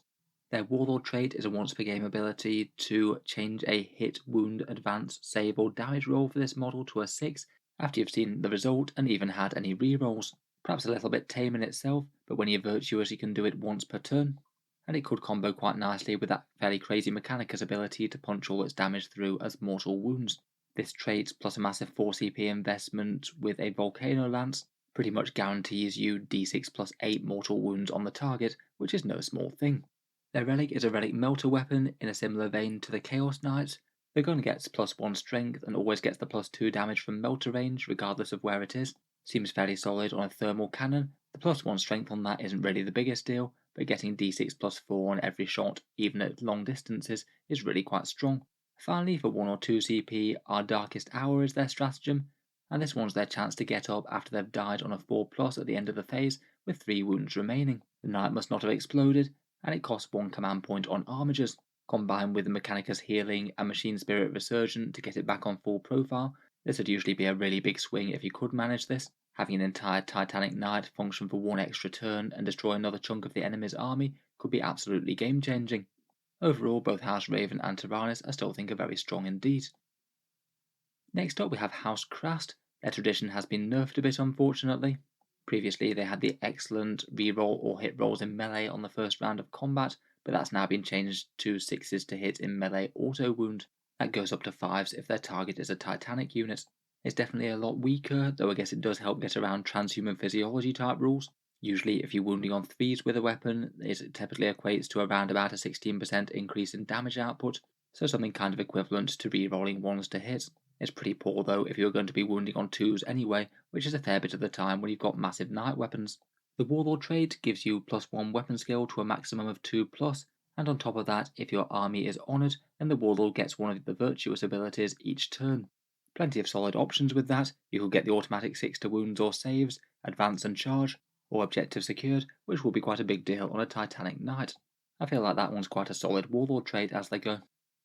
Their Warlord trait is a once per game ability to change a hit, wound, advance, save, or damage roll for this model to a 6 after you've seen the result and even had any rerolls. Perhaps a little bit tame in itself, but when you're virtuous you can do it once per turn. And it could combo quite nicely with that fairly crazy Mechanicus ability to punch all its damage through as mortal wounds. This trait plus a massive 4 CP investment with a Volcano Lance pretty much guarantees you d6+8 mortal wounds on the target, which is no small thing. Their relic is a relic melter weapon in a similar vein to the Chaos Knights. The gun gets +1 strength and always gets the +2 damage from melter range regardless of where it is. Seems fairly solid on a thermal cannon. The +1 strength on that isn't really the biggest deal, but getting d6+4 on every shot, even at long distances, is really quite strong. Finally, for 1 or 2 CP, our Darkest Hour is their stratagem, and this one's their chance to get up after they've died on a 4+ at the end of the phase, with 3 wounds remaining. The knight must not have exploded, and it costs 1 command point on Armigers. Combined with the Mechanicus Healing and Machine Spirit Resurgent to get it back on full profile, this would usually be a really big swing if you could manage this. Having an entire Titanic Knight function for 1 extra turn and destroy another chunk of the enemy's army could be absolutely game changing. Overall, both House Raven and Tyrannus I still think are very strong indeed. Next up we have House Krast. Their tradition has been nerfed a bit unfortunately. Previously they had the excellent reroll or hit rolls in melee on the first round of combat, but that's now been changed to 6s to hit in melee auto wound. That goes up to 5s if their target is a Titanic unit. It's definitely a lot weaker, though I guess it does help get around transhuman physiology type rules. Usually if you're wounding on 3s with a weapon, it typically equates to around about a 16% increase in damage output, so something kind of equivalent to rerolling 1s to hit. It's pretty poor though if you're going to be wounding on 2s anyway, which is a fair bit of the time when you've got massive knight weapons. The Warlord trait gives you +1 weapon skill to a maximum of 2+, and on top of that, if your army is honoured, then the Warlord gets one of the virtuous abilities each turn. Plenty of solid options with that. You could get the automatic 6 to wounds or saves, advance and charge, or objective secured, which will be quite a big deal on a Titanic Knight. I feel like that one's quite a solid Warlord trait as they go.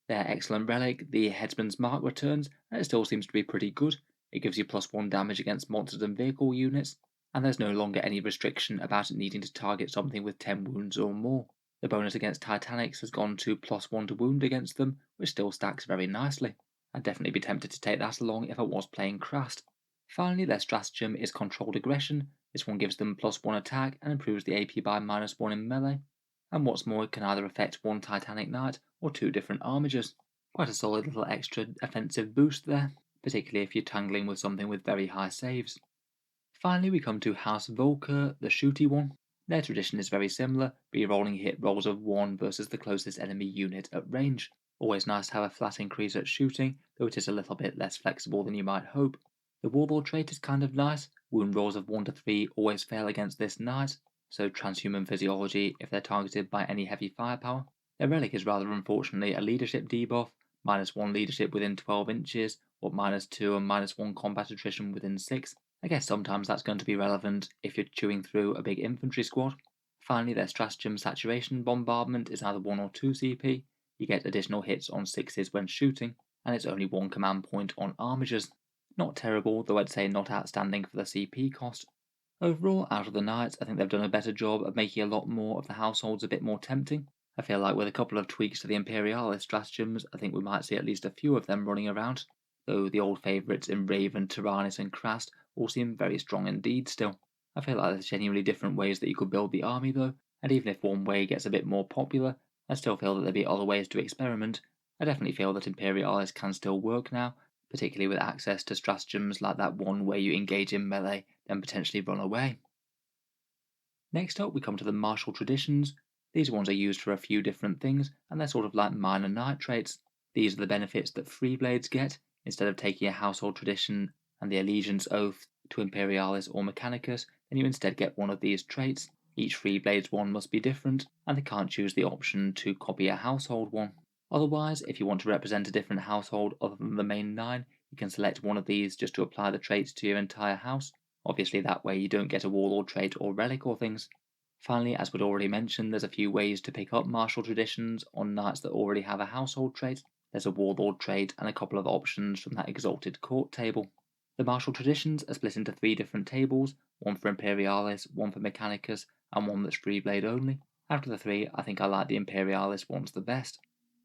Their excellent relic, the Headsman's Mark, returns, and it still seems to be pretty good. It gives you +1 damage against monsters and vehicle units, and there's no longer any restriction about it needing to target something with 10 wounds or more. The bonus against Titanics has gone to +1 to wound against them, which still stacks very nicely. I'd definitely be tempted to take that along if I was playing Krast. Finally, their stratagem is Controlled Aggression. This one gives them +1 attack and improves the AP by -1 in melee. And what's more, it can either affect 1 Titanic Knight or 2 different Armigers. Quite a solid little extra offensive boost there, particularly if you're tangling with something with very high saves. Finally, we come to House Volker, the shooty one. Their tradition is very similar, rerolling hit rolls of 1 versus the closest enemy unit at range. Always nice to have a flat increase at shooting, though it is a little bit less flexible than you might hope. The Warlord trait is kind of nice. Wound rolls of 1 to 3 always fail against this knight, so transhuman physiology if they're targeted by any heavy firepower. Their relic is rather unfortunately a leadership debuff, -1 leadership within 12 inches, or -2 and -1 combat attrition within 6. I guess sometimes that's going to be relevant if you're chewing through a big infantry squad. Finally, their Stratagem Saturation Bombardment is either 1 or 2 CP. You get additional hits on 6s when shooting, and it's only 1 command point on Armigers. Not terrible, though I'd say not outstanding for the CP cost. Overall, out of the Knights, I think they've done a better job of making a lot more of the households a bit more tempting. I feel like with a couple of tweaks to the Imperialis stratagems, I think we might see at least a few of them running around, though the old favourites in Raven, Tyrannus and Krast all seem very strong indeed still. I feel like there's genuinely different ways that you could build the army though, and even if one way gets a bit more popular, I still feel that there'd be other ways to experiment. I definitely feel that Imperialis can still work now, particularly with access to stratagems like that one where you engage in melee, then potentially run away. Next up we come to the martial traditions. These ones are used for a few different things, and they're sort of like minor knight traits. These are the benefits that Freeblades get. Instead of taking a household tradition and the allegiance oath to Imperialis or Mechanicus, then you instead get one of these traits. Each Freeblades one must be different, and they can't choose the option to copy a household one. Otherwise, if you want to represent a different household other than the main 9, you can select one of these just to apply the traits to your entire house. Obviously that way you don't get a Warlord trait or relic or things. Finally, as we'd already mentioned, there's a few ways to pick up martial traditions on knights that already have a household trait. There's a Warlord trait and a couple of options from that Exalted Court table. The martial traditions are split into 3 different tables, one for Imperialis, one for Mechanicus, and one that's Freeblade only. Out of the 3, I think I like the Imperialis ones the best.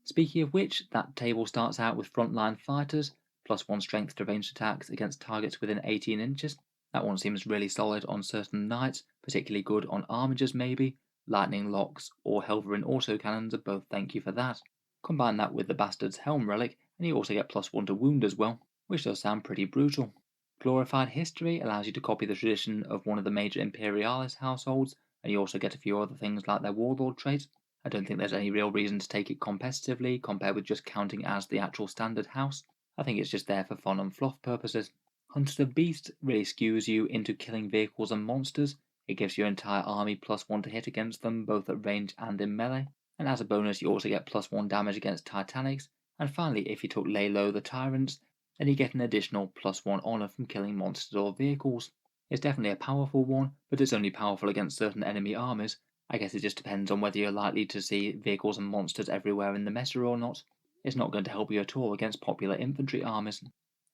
Speaking of which, that table starts out with frontline fighters, +1 strength to ranged attacks against targets within 18 inches. That one seems really solid on certain knights, particularly good on Armigers maybe. Lightning locks or Helverin autocannons are both thank you for that. Combine that with the Bastard's Helm relic, and you also get +1 to wound as well, which does sound pretty brutal. Glorified History allows you to copy the tradition of one of the major Imperialis households, and you also get a few other things like their Warlord trait. I don't think there's any real reason to take it competitively compared with just counting as the actual standard house. I think it's just there for fun and fluff purposes. Hunted of Beasts really skews you into killing vehicles and monsters. It gives your entire army +1 to hit against them, both at range and in melee. And as a bonus, you also get +1 damage against Titanics. And finally, if you took Lay Low the Tyrants, then you get an additional +1 honor from killing monsters or vehicles. It's definitely a powerful one, but it's only powerful against certain enemy armies. I guess it just depends on whether you're likely to see vehicles and monsters everywhere in the meta or not. It's not going to help you at all against popular infantry armies.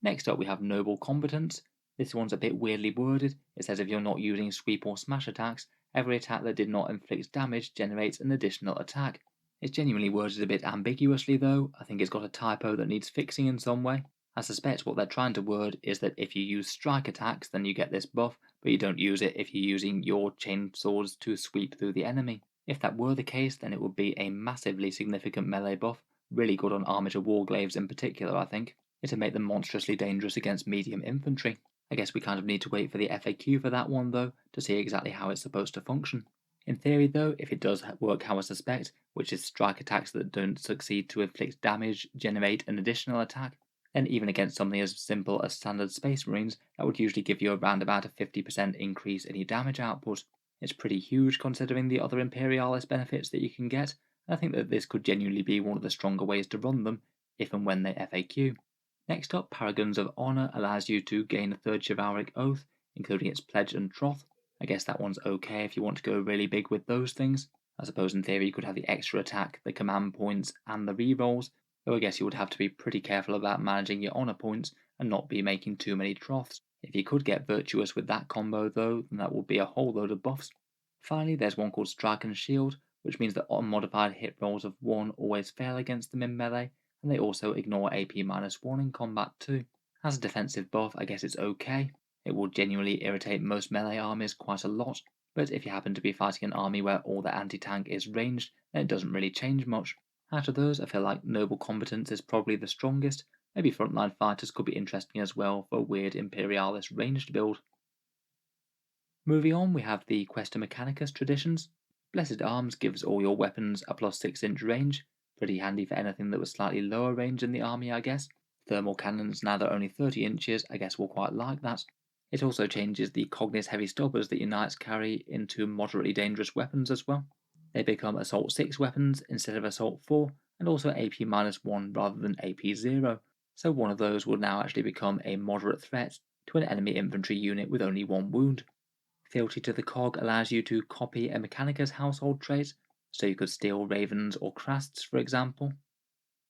Next up we have Noble Combatants. This one's a bit weirdly worded. It says if you're not using sweep or smash attacks, every attack that did not inflict damage generates an additional attack. It's genuinely worded a bit ambiguously though. I think it's got a typo that needs fixing in some way. I suspect what they're trying to word is that if you use strike attacks then you get this buff, but you don't use it if you're using your chainswords to sweep through the enemy. If that were the case, then it would be a massively significant melee buff, really good on Armiger Warglaves in particular I think. It'd make them monstrously dangerous against medium infantry. I guess we kind of need to wait for the FAQ for that one though, to see exactly how it's supposed to function. In theory though, if it does work how I suspect, which is strike attacks that don't succeed to inflict damage generate an additional attack, then even against something as simple as standard Space Marines, that would usually give you around about a 50% increase in your damage output. It's pretty huge considering the other Imperialis benefits that you can get, and I think that this could genuinely be one of the stronger ways to run them, if and when they FAQ. Next up, Paragons of Honor allows you to gain a 3rd Chivalric Oath, including its Pledge and Troth. I guess that one's okay if you want to go really big with those things. I suppose in theory you could have the extra attack, the command points, and the rerolls, though I guess you would have to be pretty careful about managing your honor points and not be making too many Troths. If you could get Virtuous with that combo though, then that would be a whole load of buffs. Finally, there's one called Strike and Shield, which means that unmodified hit rolls of 1 always fail against them in melee, and they also ignore AP-1 in combat too. As a defensive buff, I guess it's okay. It will genuinely irritate most melee armies quite a lot, but if you happen to be fighting an army where all the anti-tank is ranged, then it doesn't really change much. Out of those, I feel like Noble Combatants is probably the strongest. Maybe Frontline Fighters could be interesting as well for a weird Imperialis ranged build. Moving on, we have the Questa Mechanicus traditions. Blessed Arms gives all your weapons a +6 inch range. Pretty handy for anything that was slightly lower range in the army, I guess. Thermal cannons, now they're only 30 inches, I guess we'll quite like that. It also changes the Cognis heavy stoppers that your knights carry into moderately dangerous weapons as well. They become Assault 6 weapons instead of Assault 4, and also AP-1 rather than AP-0, so one of those will now actually become a moderate threat to an enemy infantry unit with only 1 wound. Fealty to the Cog allows you to copy a Mechanicus household trait, so you could steal Ravens or Crasts for example.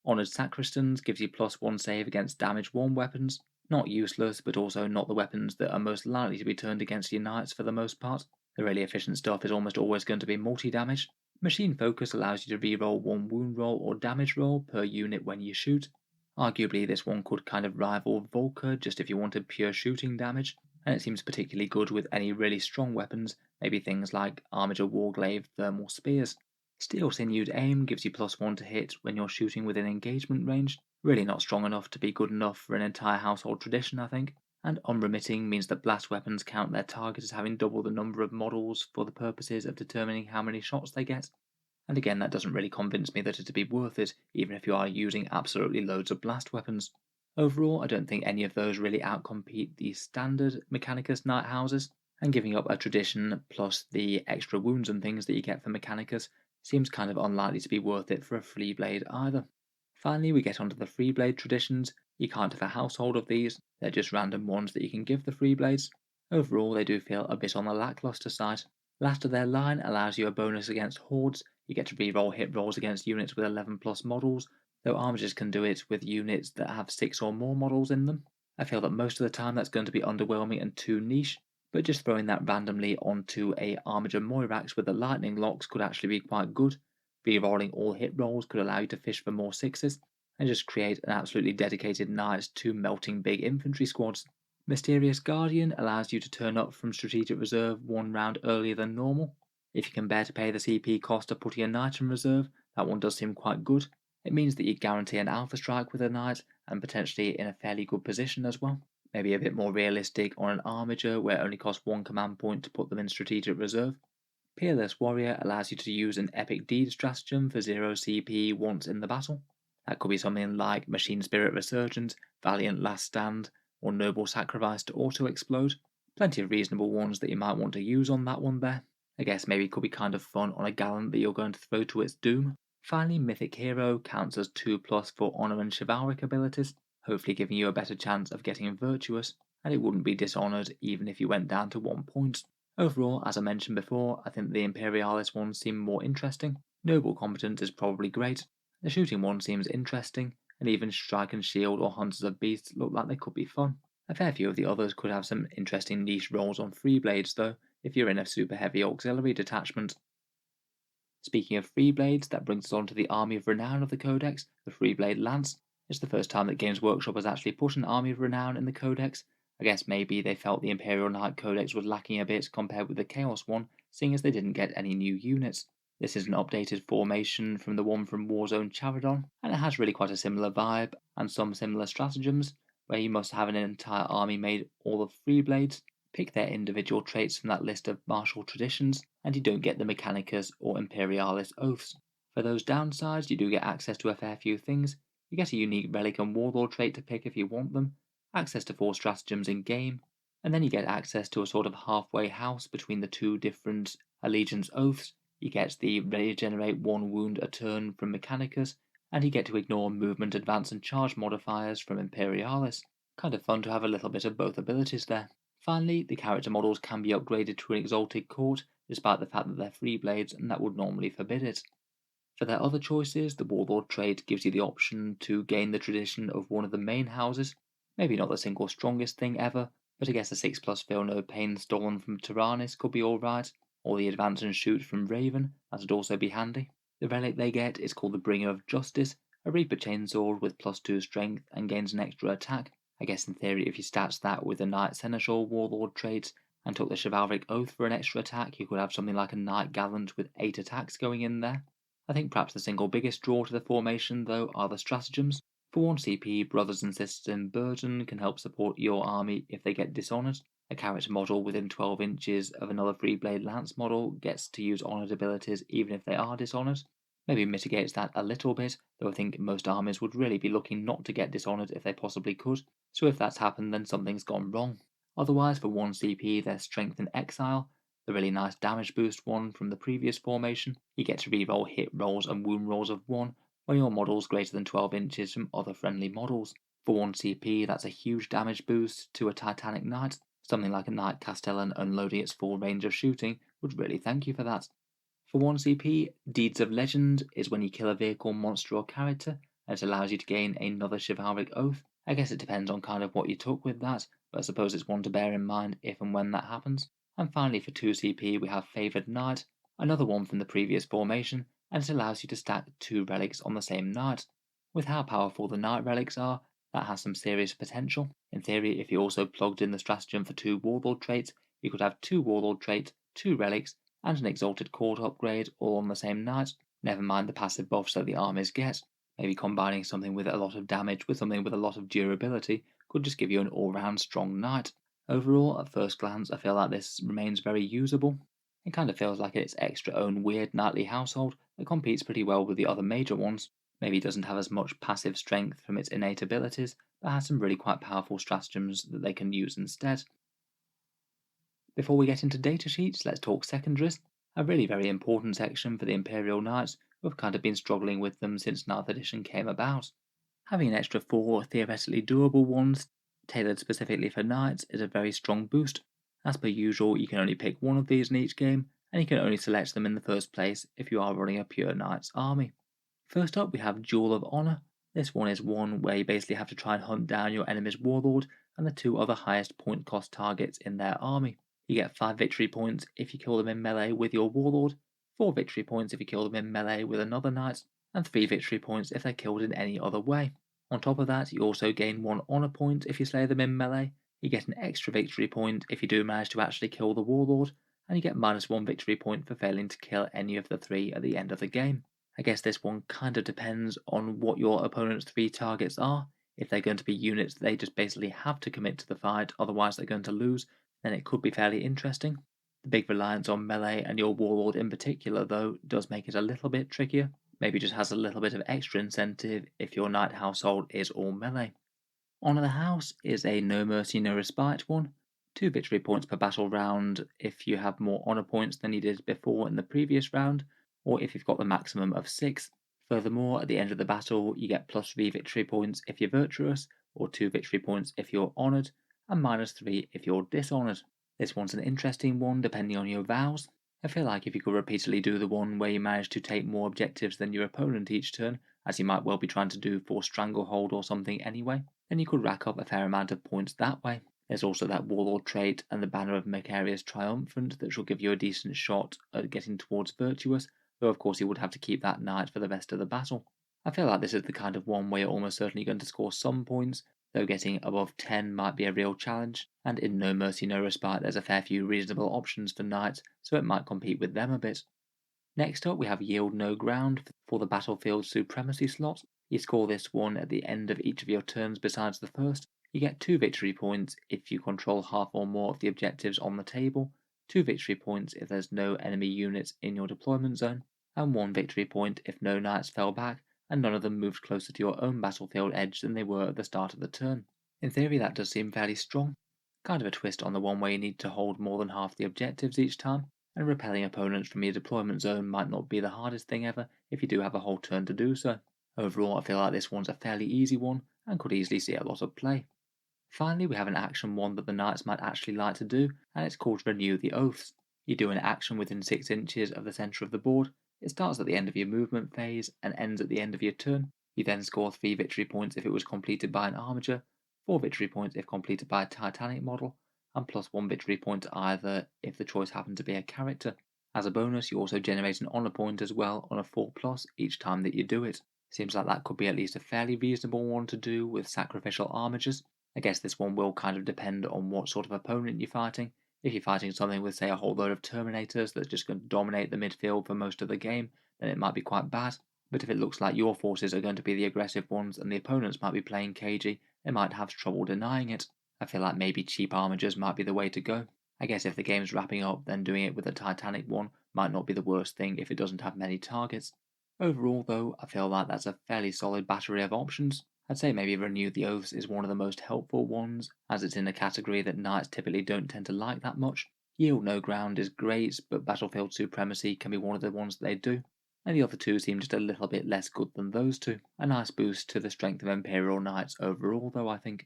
Honoured Sacristans gives you +1 save against damage 1 weapons, not useless but also not the weapons that are most likely to be turned against your knights for the most part. The really efficient stuff is almost always going to be multi-damage. Machine Focus allows you to reroll 1 wound roll or damage roll per unit when you shoot. Arguably this one could kind of rival Volker just if you wanted pure shooting damage, and it seems particularly good with any really strong weapons, maybe things like Armiger Warglaive thermal spears. Steel Sinewed Aim gives you +1 to hit when you're shooting within engagement range, really not strong enough to be good enough for an entire household tradition I think, and Unremitting means that blast weapons count their target as having double the number of models for the purposes of determining how many shots they get, and again that doesn't really convince me that it'd be worth it even if you are using absolutely loads of blast weapons. Overall I don't think any of those really outcompete the standard Mechanicus Knight houses, and giving up a tradition plus the extra wounds and things that you get for Mechanicus seems kind of unlikely to be worth it for a Freeblade either. Finally, we get onto the Freeblade traditions. You can't have a household of these, they're just random ones that you can give the Freeblades. Overall, they do feel a bit on the lackluster side. Last of their line allows you a bonus against hordes, you get to reroll hit rolls against units with 11 plus models, though Armigers can do it with units that have 6 or more models in them. I feel that most of the time that's going to be underwhelming and too niche, but just throwing that randomly onto a Armiger Moirax with the lightning locks could actually be quite good. Rerolling all hit rolls could allow you to fish for more 6s, and just create an absolutely dedicated knight to melting big infantry squads. Mysterious Guardian allows you to turn up from Strategic Reserve 1 round earlier than normal. If you can bear to pay the CP cost of putting a knight in reserve, that one does seem quite good. It means that you guarantee an alpha strike with a knight, and potentially in a fairly good position as well. Maybe a bit more realistic on an Armiger where it only costs 1 command point to put them in Strategic Reserve. Peerless Warrior allows you to use an Epic Deed stratagem for 0 CP once in the battle. That could be something like Machine Spirit Resurgence, Valiant Last Stand, or Noble Sacrifice to auto-explode. Plenty of reasonable ones that you might want to use on that one there. I guess maybe it could be kind of fun on a Gallant that you're going to throw to its doom. Finally, Mythic Hero counts as 2+ for Honour and Chivalric abilities, hopefully giving you a better chance of getting Virtuous, and it wouldn't be Dishonoured even if you went down to 1 point. Overall, as I mentioned before, I think the Imperialis ones seem more interesting. Noble Competence is probably great. The shooting one seems interesting, and even Strike and Shield or Hunters of Beasts look like they could be fun. A fair few of the others could have some interesting niche roles on Freeblades though, if you're in a super heavy auxiliary detachment. Speaking of Freeblades, that brings us on to the Army of Renown of the Codex, the Freeblade Lance. It's the first time that Games Workshop has actually put an Army of Renown in the Codex. I guess maybe they felt the Imperial Knight Codex was lacking a bit compared with the Chaos one, seeing as they didn't get any new units. This is an updated formation from the one from Warzone Charadon, and it has really quite a similar vibe and some similar stratagems, where you must have an entire army made all of Freeblades, pick their individual traits from that list of martial traditions, and you don't get the Mechanicus or Imperialis oaths. For those downsides, you do get access to a fair few things. You get a unique Relic and Warlord trait to pick if you want them, access to 4 stratagems in game, and then you get access to a sort of halfway house between the 2 different allegiance oaths. You get the regenerate 1 wound a turn from Mechanicus, and you get to ignore movement, advance, and charge modifiers from Imperialis. Kind of fun to have a little bit of both abilities there. Finally, the character models can be upgraded to an Exalted Court, despite the fact that they're Freeblades and that would normally forbid it. For their other choices, the Warlord trait gives you the option to gain the tradition of one of the main houses. Maybe not the single strongest thing ever, but I guess a 6+ Feel No Pain stolen from Tyrannus could be alright, or the Advance and Shoot from Raven, that would also be handy. The relic they get is called the Bringer of Justice, a Reaper Chainsword with +2 strength and gains an extra attack. I guess in theory if you stats that with the Knight Seneschal Warlord traits and took the Chivalric Oath for an extra attack, you could have something like a Knight Gallant with 8 attacks going in there. I think perhaps the single biggest draw to the formation though are the stratagems. For 1 CP, brothers and sisters in burden can help support your army if they get dishonoured. A character model within 12 inches of another Freeblade Lance model gets to use honoured abilities even if they are dishonoured. maybe mitigates that a little bit, though I think most armies would really be looking not to get dishonoured if they possibly could, so if that's happened then something's gone wrong. Otherwise, for 1 CP, there's Strength and Exile, the really nice damage boost one from the previous formation. You get to reroll hit rolls and wound rolls of 1 when your model's greater than 12 inches from other friendly models. For 1 CP, that's a huge damage boost to a Titanic Knight. Something like a Knight Castellan unloading its full range of shooting would really thank you for that. For 1 CP, Deeds of Legend is when you kill a vehicle, monster or character, and it allows you to gain another Chivalric Oath. I guess it depends on kind of what you took with that, but I suppose it's one to bear in mind if and when that happens. And finally for 2 CP we have Favoured Knight, another one from the previous formation, and it allows you to stack 2 relics on the same knight. With how powerful the knight relics are, that has some serious potential. In theory, if you also plugged in the stratagem for 2 Warlord Traits, you could have 2 Warlord Traits, 2 relics, and an Exalted Court upgrade all on the same knight, never mind the passive buffs that the armies get. Maybe combining something with a lot of damage with something with a lot of durability could just give you an all-round strong knight. Overall, at first glance, I feel like this remains very usable. It kind of feels like its extra own weird knightly household that competes pretty well with the other major ones. Maybe doesn't have as much passive strength from its innate abilities, but has some really quite powerful stratagems that they can use instead. Before we get into datasheets, let's talk secondaries, a really very important section for the Imperial Knights who have kind of been struggling with them since 9th edition came about. Having an extra 4 theoretically doable ones tailored specifically for Knights is a very strong boost. As per usual, you can only pick one of these in each game, and you can only select them in the first place if you are running a pure Knights army. First up we have Jewel of Honour. This one is one where you basically have to try and hunt down your enemy's Warlord and the 2 other highest point cost targets in their army. You get 5 victory points if you kill them in melee with your Warlord, 4 victory points if you kill them in melee with another Knight, and 3 victory points if they're killed in any other way. On top of that, you also gain 1 honour point if you slay them in melee, you get an extra victory point if you do manage to actually kill the Warlord, and you get -1 victory point for failing to kill any of the 3 at the end of the game. I guess this one kind of depends on what your opponent's 3 targets are. If they're going to be units they just basically have to commit to the fight, otherwise they're going to lose, then it could be fairly interesting. The big reliance on melee and your Warlord in particular, though, does make it a little bit trickier. Maybe just has a little bit of extra incentive if your Knight household is all melee. Honour the House is a no mercy no respite one. 2 victory points per battle round if you have more honour points than you did before in the previous round, or if you've got the maximum of 6. Furthermore, at the end of the battle you get +3 victory points if you're virtuous, or 2 victory points if you're honoured, and -3 if you're dishonoured. This one's an interesting one depending on your vows. I feel like if you could repeatedly do the one where you manage to take more objectives than your opponent each turn, as you might well be trying to do for Stranglehold or something anyway, then you could rack up a fair amount of points that way. There's also that Warlord trait and the Banner of Macarius Triumphant that shall give you a decent shot at getting towards Virtuous, though of course you would have to keep that knight for the rest of the battle. I feel like this is the kind of one where you're almost certainly going to score some points, though getting above 10 might be a real challenge, and in No Mercy No Respite there's a fair few reasonable options for knights, so it might compete with them a bit. Next up we have Yield No Ground for the Battlefield Supremacy slot. You score this one at the end of each of your turns besides the first. You get 2 victory points if you control half or more of the objectives on the table, 2 victory points if there's no enemy units in your deployment zone, and 1 victory point if no knights fell back and none of them moved closer to your own battlefield edge than they were at the start of the turn. In theory that does seem fairly strong. Kind of a twist on the one where you need to hold more than half the objectives each time, and repelling opponents from your deployment zone might not be the hardest thing ever if you do have a whole turn to do so. Overall I feel like this one's a fairly easy one and could easily see a lot of play. Finally we have an action one that the Knights might actually like to do, and it's called Renew the Oaths. You do an action within 6 inches of the centre of the board. It starts at the end of your movement phase and ends at the end of your turn. You then score 3 victory points if it was completed by an Armiger, 4 victory points if completed by a Titanic model, and +1 victory point either if the choice happened to be a character. As a bonus you also generate an honour point as well on a 4+ each time that you do it. Seems like that could be at least a fairly reasonable one to do with sacrificial Armigers. I guess this one will kind of depend on what sort of opponent you're fighting. If you're fighting something with, say, a whole load of Terminators that's just going to dominate the midfield for most of the game, then it might be quite bad. But if it looks like your forces are going to be the aggressive ones and the opponents might be playing cagey, they might have trouble denying it. I feel like maybe cheap Armigers might be the way to go. I guess if the game's wrapping up, then doing it with a Titanic one might not be the worst thing if it doesn't have many targets. Overall though, I feel like that's a fairly solid battery of options. I'd say maybe Renew the Oaths is one of the most helpful ones, as it's in a category that Knights typically don't tend to like that much. Yield No Ground is great, but Battlefield Supremacy can be one of the ones that they do, and the other two seem just a little bit less good than those two. A nice boost to the strength of Imperial Knights overall though, I think.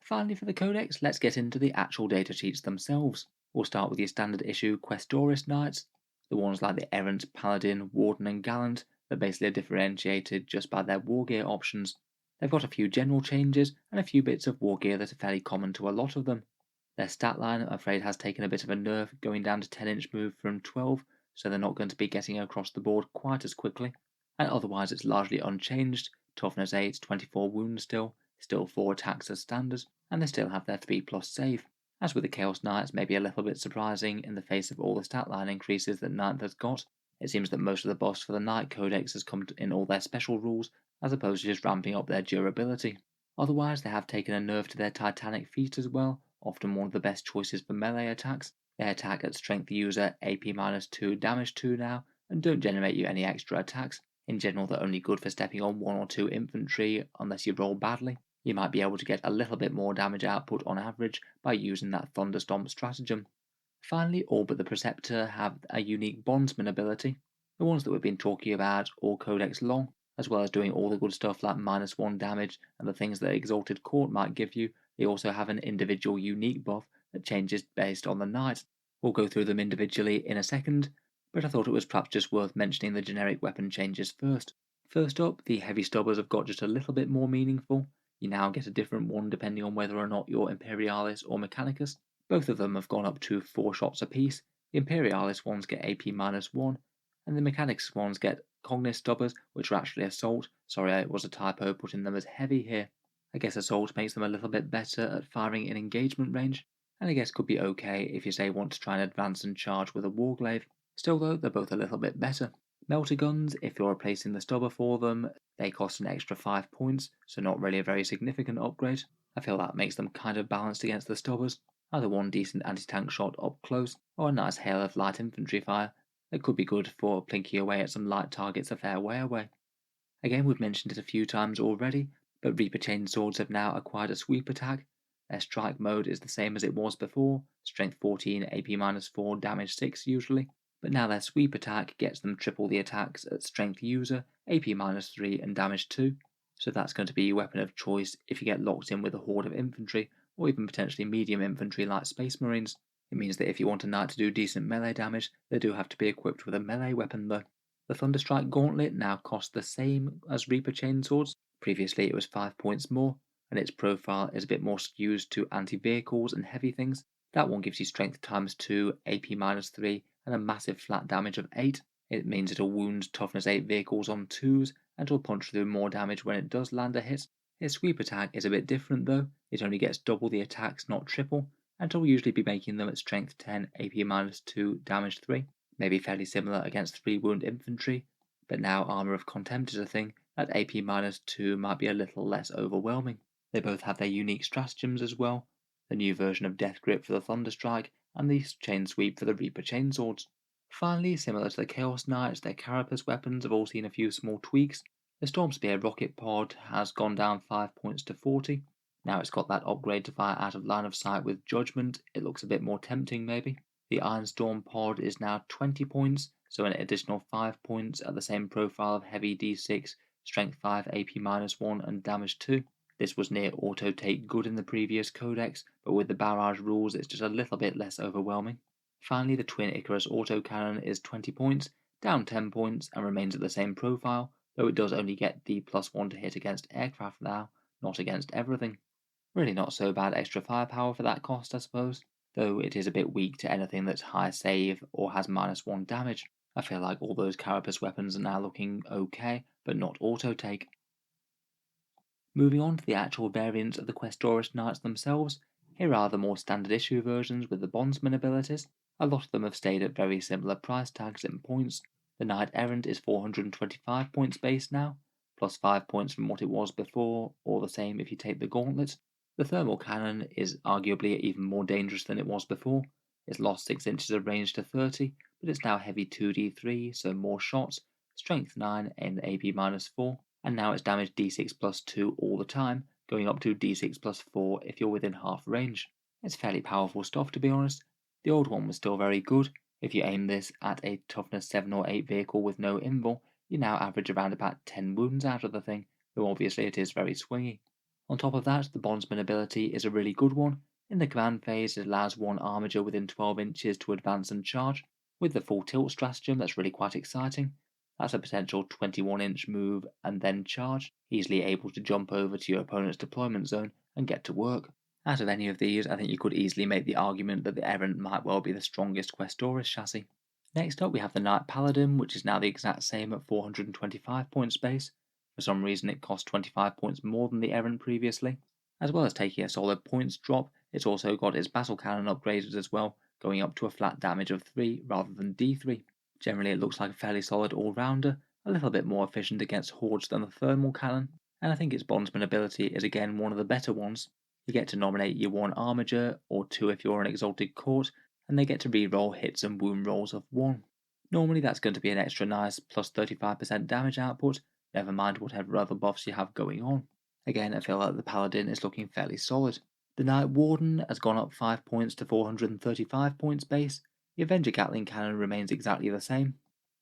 Finally for the Codex, let's get into the actual data sheets themselves. We'll start with your standard issue Questoris Knights, the ones like the Errant, Paladin, Warden and Gallant that basically are differentiated just by their war gear options. They've got a few general changes and a few bits of war gear that are fairly common to a lot of them. Their stat line, I'm afraid, has taken a bit of a nerf, going down to 10-inch move from 12, so they're not going to be getting across the board quite as quickly. And otherwise it's largely unchanged, toughness 8, 24 wounds still 4 attacks as standard, and they still have their 3+ save. As with the Chaos Knights, maybe a little bit surprising in the face of all the stat line increases that Ninth has got. It seems that most of the buffs for the Knight Codex has come in all their special rules, as opposed to just ramping up their durability. Otherwise, they have taken a nerf to their Titanic Feet as well, often one of the best choices for melee attacks. They attack at Strength User AP-2 damage 2 now, and don't generate you any extra attacks. In general, they're only good for stepping on 1 or 2 infantry unless you roll badly. You might be able to get a little bit more damage output on average by using that Thunderstomp stratagem. Finally, all but the Preceptor have a unique Bondsman ability, the ones that we've been talking about all Codex long, as well as doing all the good stuff like -1 damage and the things that Exalted Court might give you. They also have an individual unique buff that changes based on the knight. We'll go through them individually in a second, but I thought it was perhaps just worth mentioning the generic weapon changes first. First up, the heavy stubbers have got just a little bit more meaningful. You now get a different one depending on whether or not you're Imperialis or Mechanicus. Both of them have gone up to 4 shots apiece. The Imperialis ones get AP-1, and the Mechanicus ones get Cognis stubbers, which are actually Assault. Sorry, it was a typo putting them as heavy here. I guess Assault makes them a little bit better at firing in engagement range, and I guess could be okay if you say want to try and advance and charge with a Warglaive. Still though, they're both a little bit better. Melter guns, if you're replacing the stubber for them, they cost an extra 5 points, so not really a very significant upgrade. I feel that makes them kind of balanced against the stubbers. Either one decent anti-tank shot up close, or a nice hail of light infantry fire that could be good for plinking away at some light targets a fair way away. Again, we've mentioned it a few times already, but Reaper Chainswords have now acquired a sweep attack. Their strike mode is the same as it was before, strength 14, AP-4, damage 6 usually, but now their sweep attack gets them triple the attacks at strength user, AP-3 and damage 2, so that's going to be your weapon of choice if you get locked in with a horde of infantry, or even potentially medium infantry like Space Marines. It means that if you want a knight to do decent melee damage, they do have to be equipped with a melee weapon though. The Thunderstrike Gauntlet now costs the same as Reaper Chainswords. Previously it was 5 points more, and its profile is a bit more skewed to anti-vehicles and heavy things. That one gives you strength times 2, AP-3, and a massive flat damage of 8. It means it'll wound toughness 8 vehicles on 2s, and it'll punch through more damage when it does land a hit. Its sweep attack is a bit different though, it only gets double the attacks, not triple, and it'll usually be making them at strength 10, AP-2, damage 3. Maybe fairly similar against 3 wound infantry, but now Armour of Contempt is a thing, that AP-2 might be a little less overwhelming. They both have their unique stratagems as well, the new version of Death Grip for the Thunderstrike, and the Chain Sweep for the Reaper Chainswords. Finally, similar to the Chaos Knights, their carapace weapons have all seen a few small tweaks. The Storm Spear rocket pod has gone down 5 points to 40. Now it's got that upgrade to fire out of line of sight with Judgment, it looks a bit more tempting maybe. The Iron Storm pod is now 20 points, so an additional 5 points at the same profile of Heavy D6, Strength 5, AP-1 and Damage 2. This was near auto take good in the previous codex, but with the barrage rules it's just a little bit less overwhelming. Finally, the Twin Icarus autocannon is 20 points, down 10 points, and remains at the same profile, though it does only get the +1 to hit against aircraft now, not against everything. Really not so bad extra firepower for that cost, I suppose, though it is a bit weak to anything that's high save or has -1 damage. I feel like all those carapace weapons are now looking okay, but not auto take. Moving on to the actual variants of the Questoris Knights themselves, here are the more standard issue versions with the Bondsman abilities. A lot of them have stayed at very similar price tags and points. The Knight Errant is 425 points base now, plus 5 points from what it was before, or the same if you take the Gauntlet. The Thermal Cannon is arguably even more dangerous than it was before. It's lost 6 inches of range to 30, but it's now heavy 2d3, so more shots, strength 9 and AP minus 4, and now it's damage d6 plus 2 all the time, going up to d6 plus 4 if you're within half range. It's fairly powerful stuff, to be honest. The old one was still very good. If you aim this at a toughness 7 or 8 vehicle with no invul, you now average around about 10 wounds out of the thing, though obviously it is very swingy. On top of that, the Bondsman ability is a really good one. In the command phase, it allows one Armiger within 12 inches to advance and charge. With the full tilt stratagem, that's really quite exciting. That's a potential 21-inch move and then charge, easily able to jump over to your opponent's deployment zone and get to work. Out of any of these, I think you could easily make the argument that the Errant might well be the strongest Questoris chassis. Next up we have the Knight Paladin, which is now the exact same at 425 points base. For some reason it cost 25 points more than the Errant previously. As well as taking a solid points drop, it's also got its battle cannon upgraded as well, going up to a flat damage of 3 rather than d3. Generally it looks like a fairly solid all-rounder, a little bit more efficient against hordes than the thermal cannon, and I think its Bondsman ability is again one of the better ones. You get to nominate your one Armiger, or 2 if you're an Exalted Court, and they get to re-roll hits and wound rolls of 1. Normally that's going to be an extra nice plus 35% damage output, never mind whatever other buffs you have going on. Again, I feel like the Paladin is looking fairly solid. The Knight Warden has gone up 5 points to 435 points base. The Avenger Gatling Cannon remains exactly the same.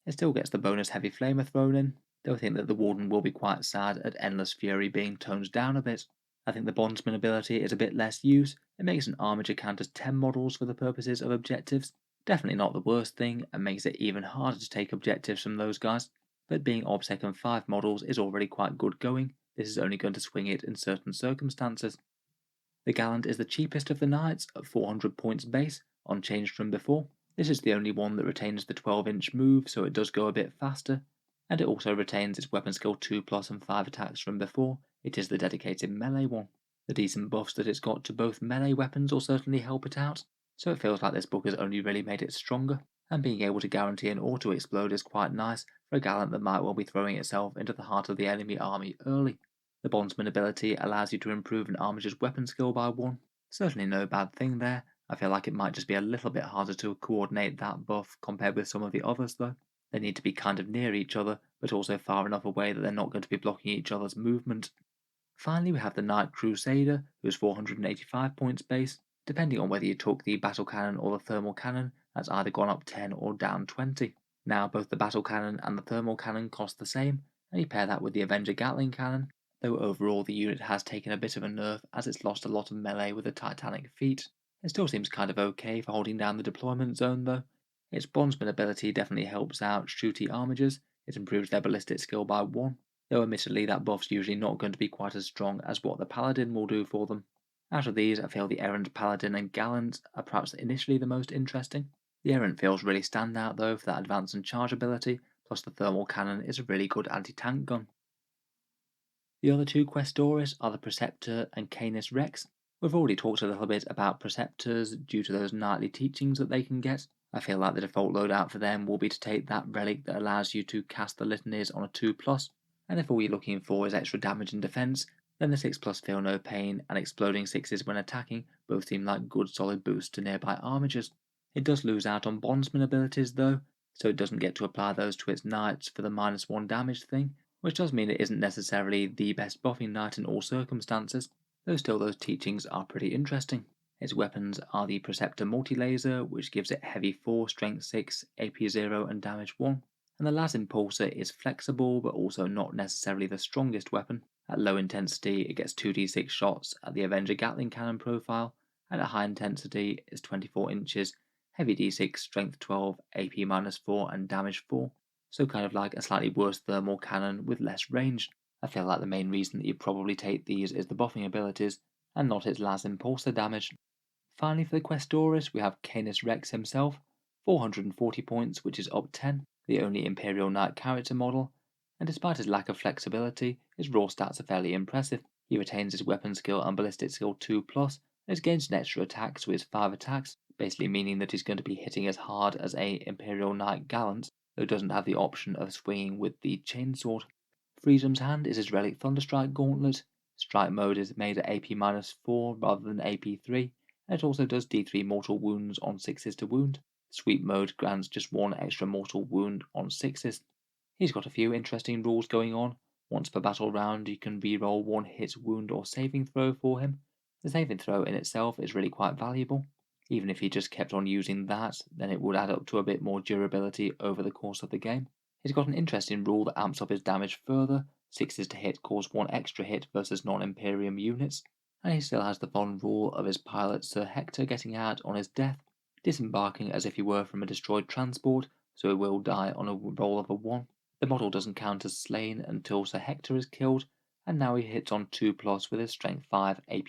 It still gets the bonus Heavy Flamer thrown in, though I think that the Warden will be quite sad at Endless Fury being toned down a bit. I think the Bondsman ability is a bit less use. It makes an Armiger count as 10 models for the purposes of objectives. Definitely not the worst thing, and makes it even harder to take objectives from those guys. But being OBSEC and 5 models is already quite good going. This is only going to swing it in certain circumstances. The Gallant is the cheapest of the Knights at 400 points base, unchanged from before. This is the only one that retains the 12-inch move, so it does go a bit faster, and it also retains its weapon skill 2+ and 5 attacks from before. It is the dedicated melee one. The decent buffs that it's got to both melee weapons will certainly help it out, so it feels like this book has only really made it stronger, and being able to guarantee an auto-explode is quite nice for a Gallant that might well be throwing itself into the heart of the enemy army early. The Bondsman ability allows you to improve an Armiger's weapon skill by 1. Certainly no bad thing there. I feel like it might just be a little bit harder to coordinate that buff compared with some of the others though. They need to be kind of near each other, but also far enough away that they're not going to be blocking each other's movement. Finally we have the Knight Crusader, who is 485 points base. Depending on whether you took the battle cannon or the thermal cannon, that's either gone up 10 or down 20. Now both the battle cannon and the thermal cannon cost the same, and you pair that with the Avenger Gatling cannon, though overall the unit has taken a bit of a nerf as it's lost a lot of melee with the Titanic feat. It still seems kind of okay for holding down the deployment zone though. Its Bondsman ability definitely helps out shooty Armigers. It improves their ballistic skill by 1, though admittedly that buff's usually not going to be quite as strong as what the Paladin will do for them. Out of these, I feel the Errant, Paladin and Gallant are perhaps initially the most interesting. The Errant feels really standout though for that advance and charge ability, plus the thermal cannon is a really good anti-tank gun. The other two Questoris are the Preceptor and Canis Rex. We've already talked a little bit about Preceptors due to those knightly teachings that they can get. I feel like the default loadout for them will be to take that relic that allows you to cast the litanies on a 2+, and if all you're looking for is extra damage and defense, then the 6+ feel no pain and exploding 6s when attacking both seem like good solid boosts to nearby Armigers. It does lose out on Bondsman abilities though, so it doesn't get to apply those to its knights for the -1 damage thing, which does mean it isn't necessarily the best buffing knight in all circumstances, though still those teachings are pretty interesting. Its weapons are the Preceptor Multi-Laser, which gives it heavy 4, strength 6, AP 0 and damage 1, and the Las Impulsor is flexible but also not necessarily the strongest weapon. At low intensity it gets 2d6 shots at the Avenger Gatling Cannon profile, and at high intensity it's 24 inches, heavy d6, strength 12, AP -4 and damage 4. So kind of like a slightly worse thermal cannon with less range. I feel like the main reason that you probably take these is the buffing abilities, and not its Las Impulsor damage. Finally for the Questoris we have Canis Rex himself, 440 points which is up 10, the only Imperial Knight character model, and despite his lack of flexibility, his raw stats are fairly impressive. He retains his weapon skill and ballistic skill 2+, and has gained an extra attack so his 5 attacks, basically meaning that he's going to be hitting as hard as a Imperial Knight Gallant, though doesn't have the option of swinging with the chainsword. Freedom's Hand is his Relic Thunderstrike Gauntlet. Strike mode is made at AP -4 rather than AP 3, and it also does D3 mortal wounds on 6s to wound. Sweep mode grants just 1 extra mortal wound on 6s. He's got a few interesting rules going on. Once per battle round, you can reroll one hit, wound, or saving throw for him. The saving throw in itself is really quite valuable. Even if he just kept on using that, then it would add up to a bit more durability over the course of the game. He's got an interesting rule that amps up his damage further. Sixes to hit cause one extra hit versus non-Imperium units. And he still has the fun rule of his pilot Sir Hector getting out on his death, disembarking as if he were from a destroyed transport, so he will die on a roll of a 1. The model doesn't count as slain until Sir Hector is killed, and now he hits on 2+ with his Strength 5, AP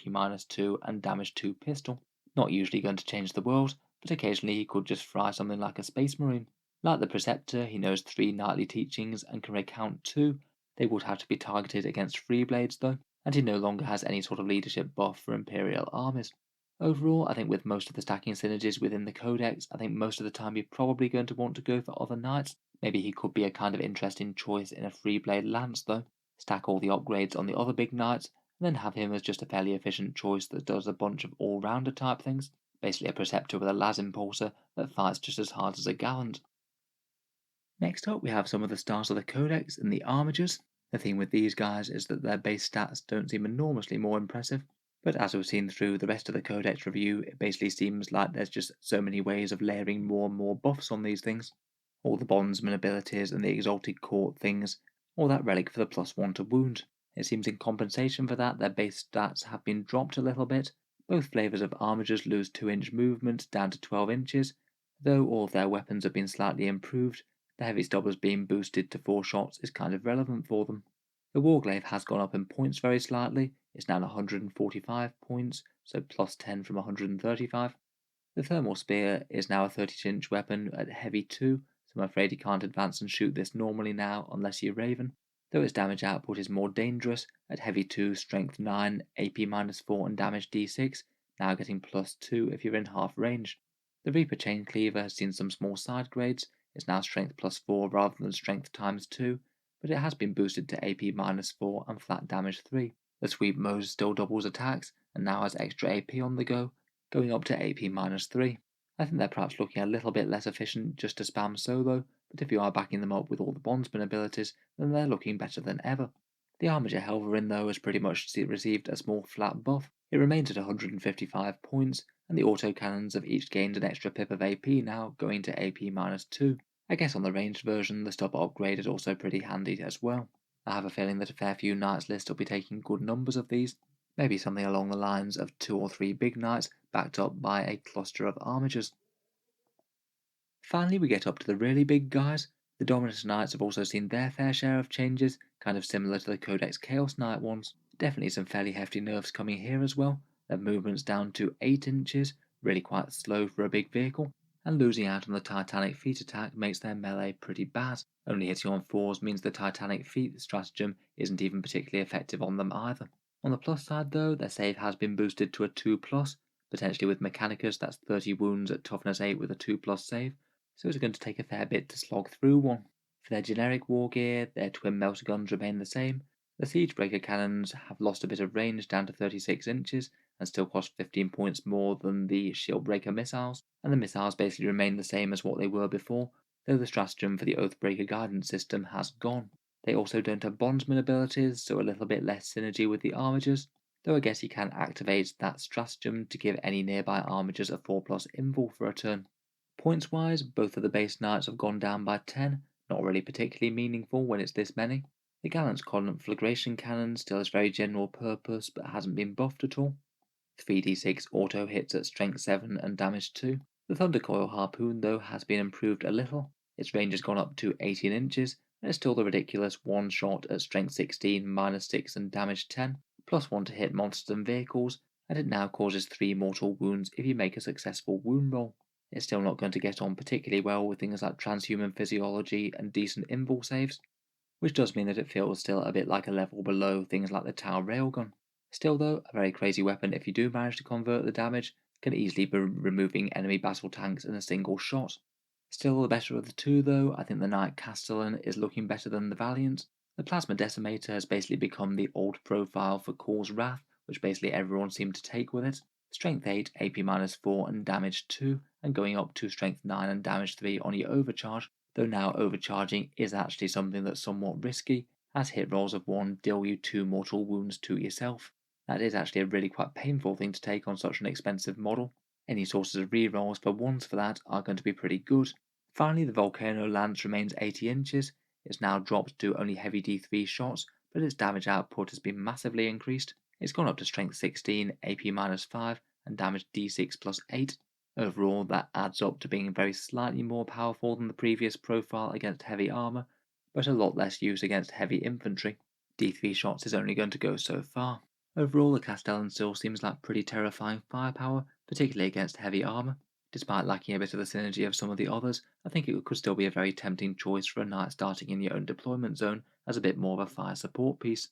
2, and Damage 2 pistol. Not usually going to change the world, but occasionally he could just fry something like a Space Marine. Like the Preceptor, he knows 3 knightly teachings and can recount 2. They would have to be targeted against Freeblades though, and he no longer has any sort of leadership buff for Imperial armies. Overall, I think with most of the stacking synergies within the Codex, I think most of the time you're probably going to want to go for other knights. Maybe he could be a kind of interesting choice in a Freeblade Lance though. Stack all the upgrades on the other big knights, and then have him as just a fairly efficient choice that does a bunch of all-rounder type things. Basically a Preceptor with a Las Impulsor that fights just as hard as a Gallant. Next up we have some of the stars of the Codex and the Armigers. The thing with these guys is that their base stats don't seem enormously more impressive. But as we've seen through the rest of the Codex review, it basically seems like there's just so many ways of layering more and more buffs on these things. All the bondsman abilities and the Exalted Court things, all that relic for the +1 to wound. It seems in compensation for that, their base stats have been dropped a little bit. Both flavours of Armigers lose 2-inch movement down to 12 inches, though all of their weapons have been slightly improved. The heavy stobbers being boosted to 4 shots is kind of relevant for them. The Warglaive has gone up in points very slightly. It's now 145 points, so +10 from 135. The Thermal Spear is now a 30-inch weapon at heavy 2, so I'm afraid you can't advance and shoot this normally now unless you're Raven, though its damage output is more dangerous at heavy 2, strength 9, AP-4 and damage d6, now getting +2 if you're in half range. The Reaper Chain Cleaver has seen some small side grades. It's now strength +4 rather than strength ×2, but it has been boosted to AP-4 and flat damage 3. The Sweep Mode still doubles attacks and now has extra AP on the go, going up to AP-3. I think they're perhaps looking a little bit less efficient just to spam solo, but if you are backing them up with all the bondsman abilities, then they're looking better than ever. The Armiger Helverin though has pretty much received a small flat buff. It remains at 155 points, and the autocannons have each gained an extra pip of AP now, going to AP-2. I guess on the ranged version, the stopper upgrade is also pretty handy as well. I have a feeling that a fair few knights list will be taking good numbers of these, maybe something along the lines of 2 or 3 big knights backed up by a cluster of Armigers. Finally we get up to the really big guys. The Dominus Knights have also seen their fair share of changes, kind of similar to the Codex Chaos Knight ones. Definitely some fairly hefty nerfs coming here as well. Their movement's down to 8 inches, really quite slow for a big vehicle, and losing out on the Titanic Feet attack makes their melee pretty bad. Only hitting on 4s means the Titanic Feet stratagem isn't even particularly effective on them either. On the plus side though, their save has been boosted to a 2+, potentially with Mechanicus that's 30 wounds at toughness 8 with a 2+ save, so it's going to take a fair bit to slog through one. For their generic war gear, their twin melter guns remain the same. The Siegebreaker cannons have lost a bit of range down to 36 inches and still cost 15 points more than the Shieldbreaker missiles, and the missiles basically remain the same as what they were before, though the stratagem for the Oathbreaker guidance system has gone. They also don't have bondsman abilities, so a little bit less synergy with the Armigers, though I guess you can activate that stratagem to give any nearby Armigers a 4+ invul for a turn. Points wise, both of the base knights have gone down by 10, not really particularly meaningful when it's this many. The Gallant's Conflagration Cannon still has very general purpose but hasn't been buffed at all. 3d6 auto hits at strength 7 and damage 2. The Thundercoil Harpoon though has been improved a little. Its range has gone up to 18 inches and it's still the ridiculous one shot at strength 16, -6 and damage 10, +1 to hit monsters and vehicles, and it now causes 3 mortal wounds if you make a successful wound roll. It's still not going to get on particularly well with things like transhuman physiology and decent invul saves, which does mean that it feels still a bit like a level below things like the Tau Railgun. Still though, a very crazy weapon if you do manage to convert the damage, can easily be removing enemy battle tanks in a single shot. Still the better of the two though, I think the Knight Castellan is looking better than the Valiant. The Plasma Decimator has basically become the old profile for Cause Wrath, which basically everyone seemed to take with it. Strength 8, AP-4 and damage 2, and going up to strength 9 and damage 3 on your overcharge, though now overcharging is actually something that's somewhat risky, as hit rolls of 1 deal you 2 mortal wounds to yourself. That is actually a really quite painful thing to take on such an expensive model. Any sources of rerolls for 1s for that are going to be pretty good. Finally, the Volcano Lance remains 80 inches. It's now dropped to only heavy D3 shots, but its damage output has been massively increased. It's gone up to strength 16, AP minus 5, and damage D6 plus 8. Overall, that adds up to being very slightly more powerful than the previous profile against heavy armour, but a lot less use against heavy infantry. D3 shots is only going to go so far. Overall, the Castellan still seems like pretty terrifying firepower, particularly against heavy armour. Despite lacking a bit of the synergy of some of the others, I think it could still be a very tempting choice for a knight starting in your own deployment zone as a bit more of a fire support piece.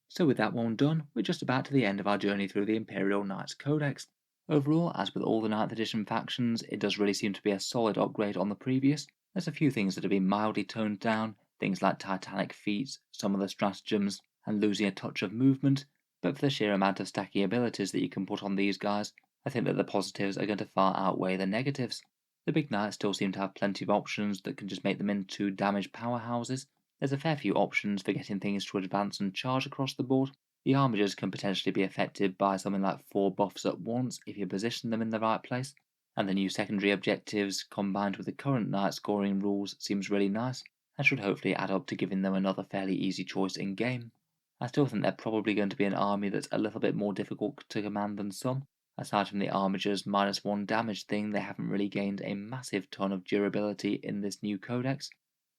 So with that one done, we're just about to the end of our journey through the Imperial Knights Codex. Overall, as with all the 9th edition factions, it does really seem to be a solid upgrade on the previous. There's a few things that have been mildly toned down, things like Titanic feats, some of the stratagems, and losing a touch of movement, but for the sheer amount of stacking abilities that you can put on these guys, I think that the positives are going to far outweigh the negatives. The big knights still seem to have plenty of options that can just make them into damage powerhouses. There's a fair few options for getting things to advance and charge across the board. The Armigers can potentially be affected by something like 4 buffs at once if you position them in the right place, and the new secondary objectives combined with the current knight scoring rules seems really nice, and should hopefully add up to giving them another fairly easy choice in game. I still think they're probably going to be an army that's a little bit more difficult to command than some. Aside from the Armigers -1 damage thing, they haven't really gained a massive ton of durability in this new codex.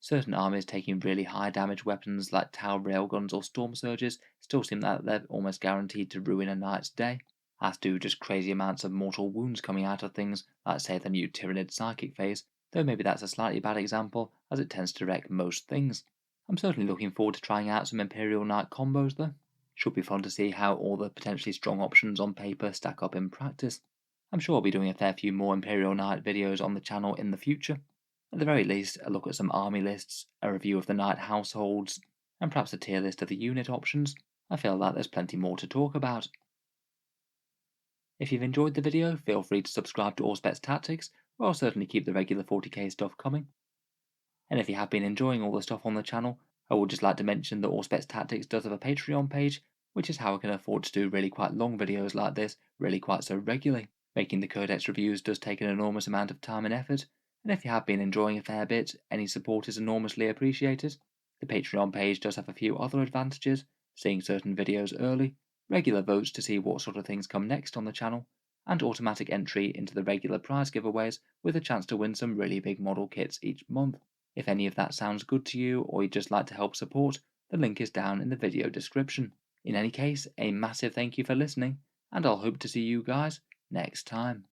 Certain armies taking really high damage weapons like Tau railguns or storm surges still seem that they're almost guaranteed to ruin a knight's day, as do just crazy amounts of mortal wounds coming out of things like say the new Tyrannid Psychic phase, though maybe that's a slightly bad example as it tends to wreck most things. I'm certainly looking forward to trying out some Imperial Knight combos though. Should be fun to see how all the potentially strong options on paper stack up in practice. I'm sure I'll be doing a fair few more Imperial Knight videos on the channel in the future. At the very least, a look at some army lists, a review of the knight households, and perhaps a tier list of the unit options. I feel like there's plenty more to talk about. If you've enjoyed the video, feel free to subscribe to Auspex Tactics, where I'll certainly keep the regular 40k stuff coming. And if you have been enjoying all the stuff on the channel, I would just like to mention that Auspex Tactics does have a Patreon page, which is how I can afford to do really quite long videos like this really quite so regularly. Making the Codex reviews does take an enormous amount of time and effort, and if you have been enjoying a fair bit, any support is enormously appreciated. The Patreon page does have a few other advantages, seeing certain videos early, regular votes to see what sort of things come next on the channel, and automatic entry into the regular prize giveaways with a chance to win some really big model kits each month. If any of that sounds good to you or you'd just like to help support, the link is down in the video description. In any case, a massive thank you for listening, and I'll hope to see you guys next time.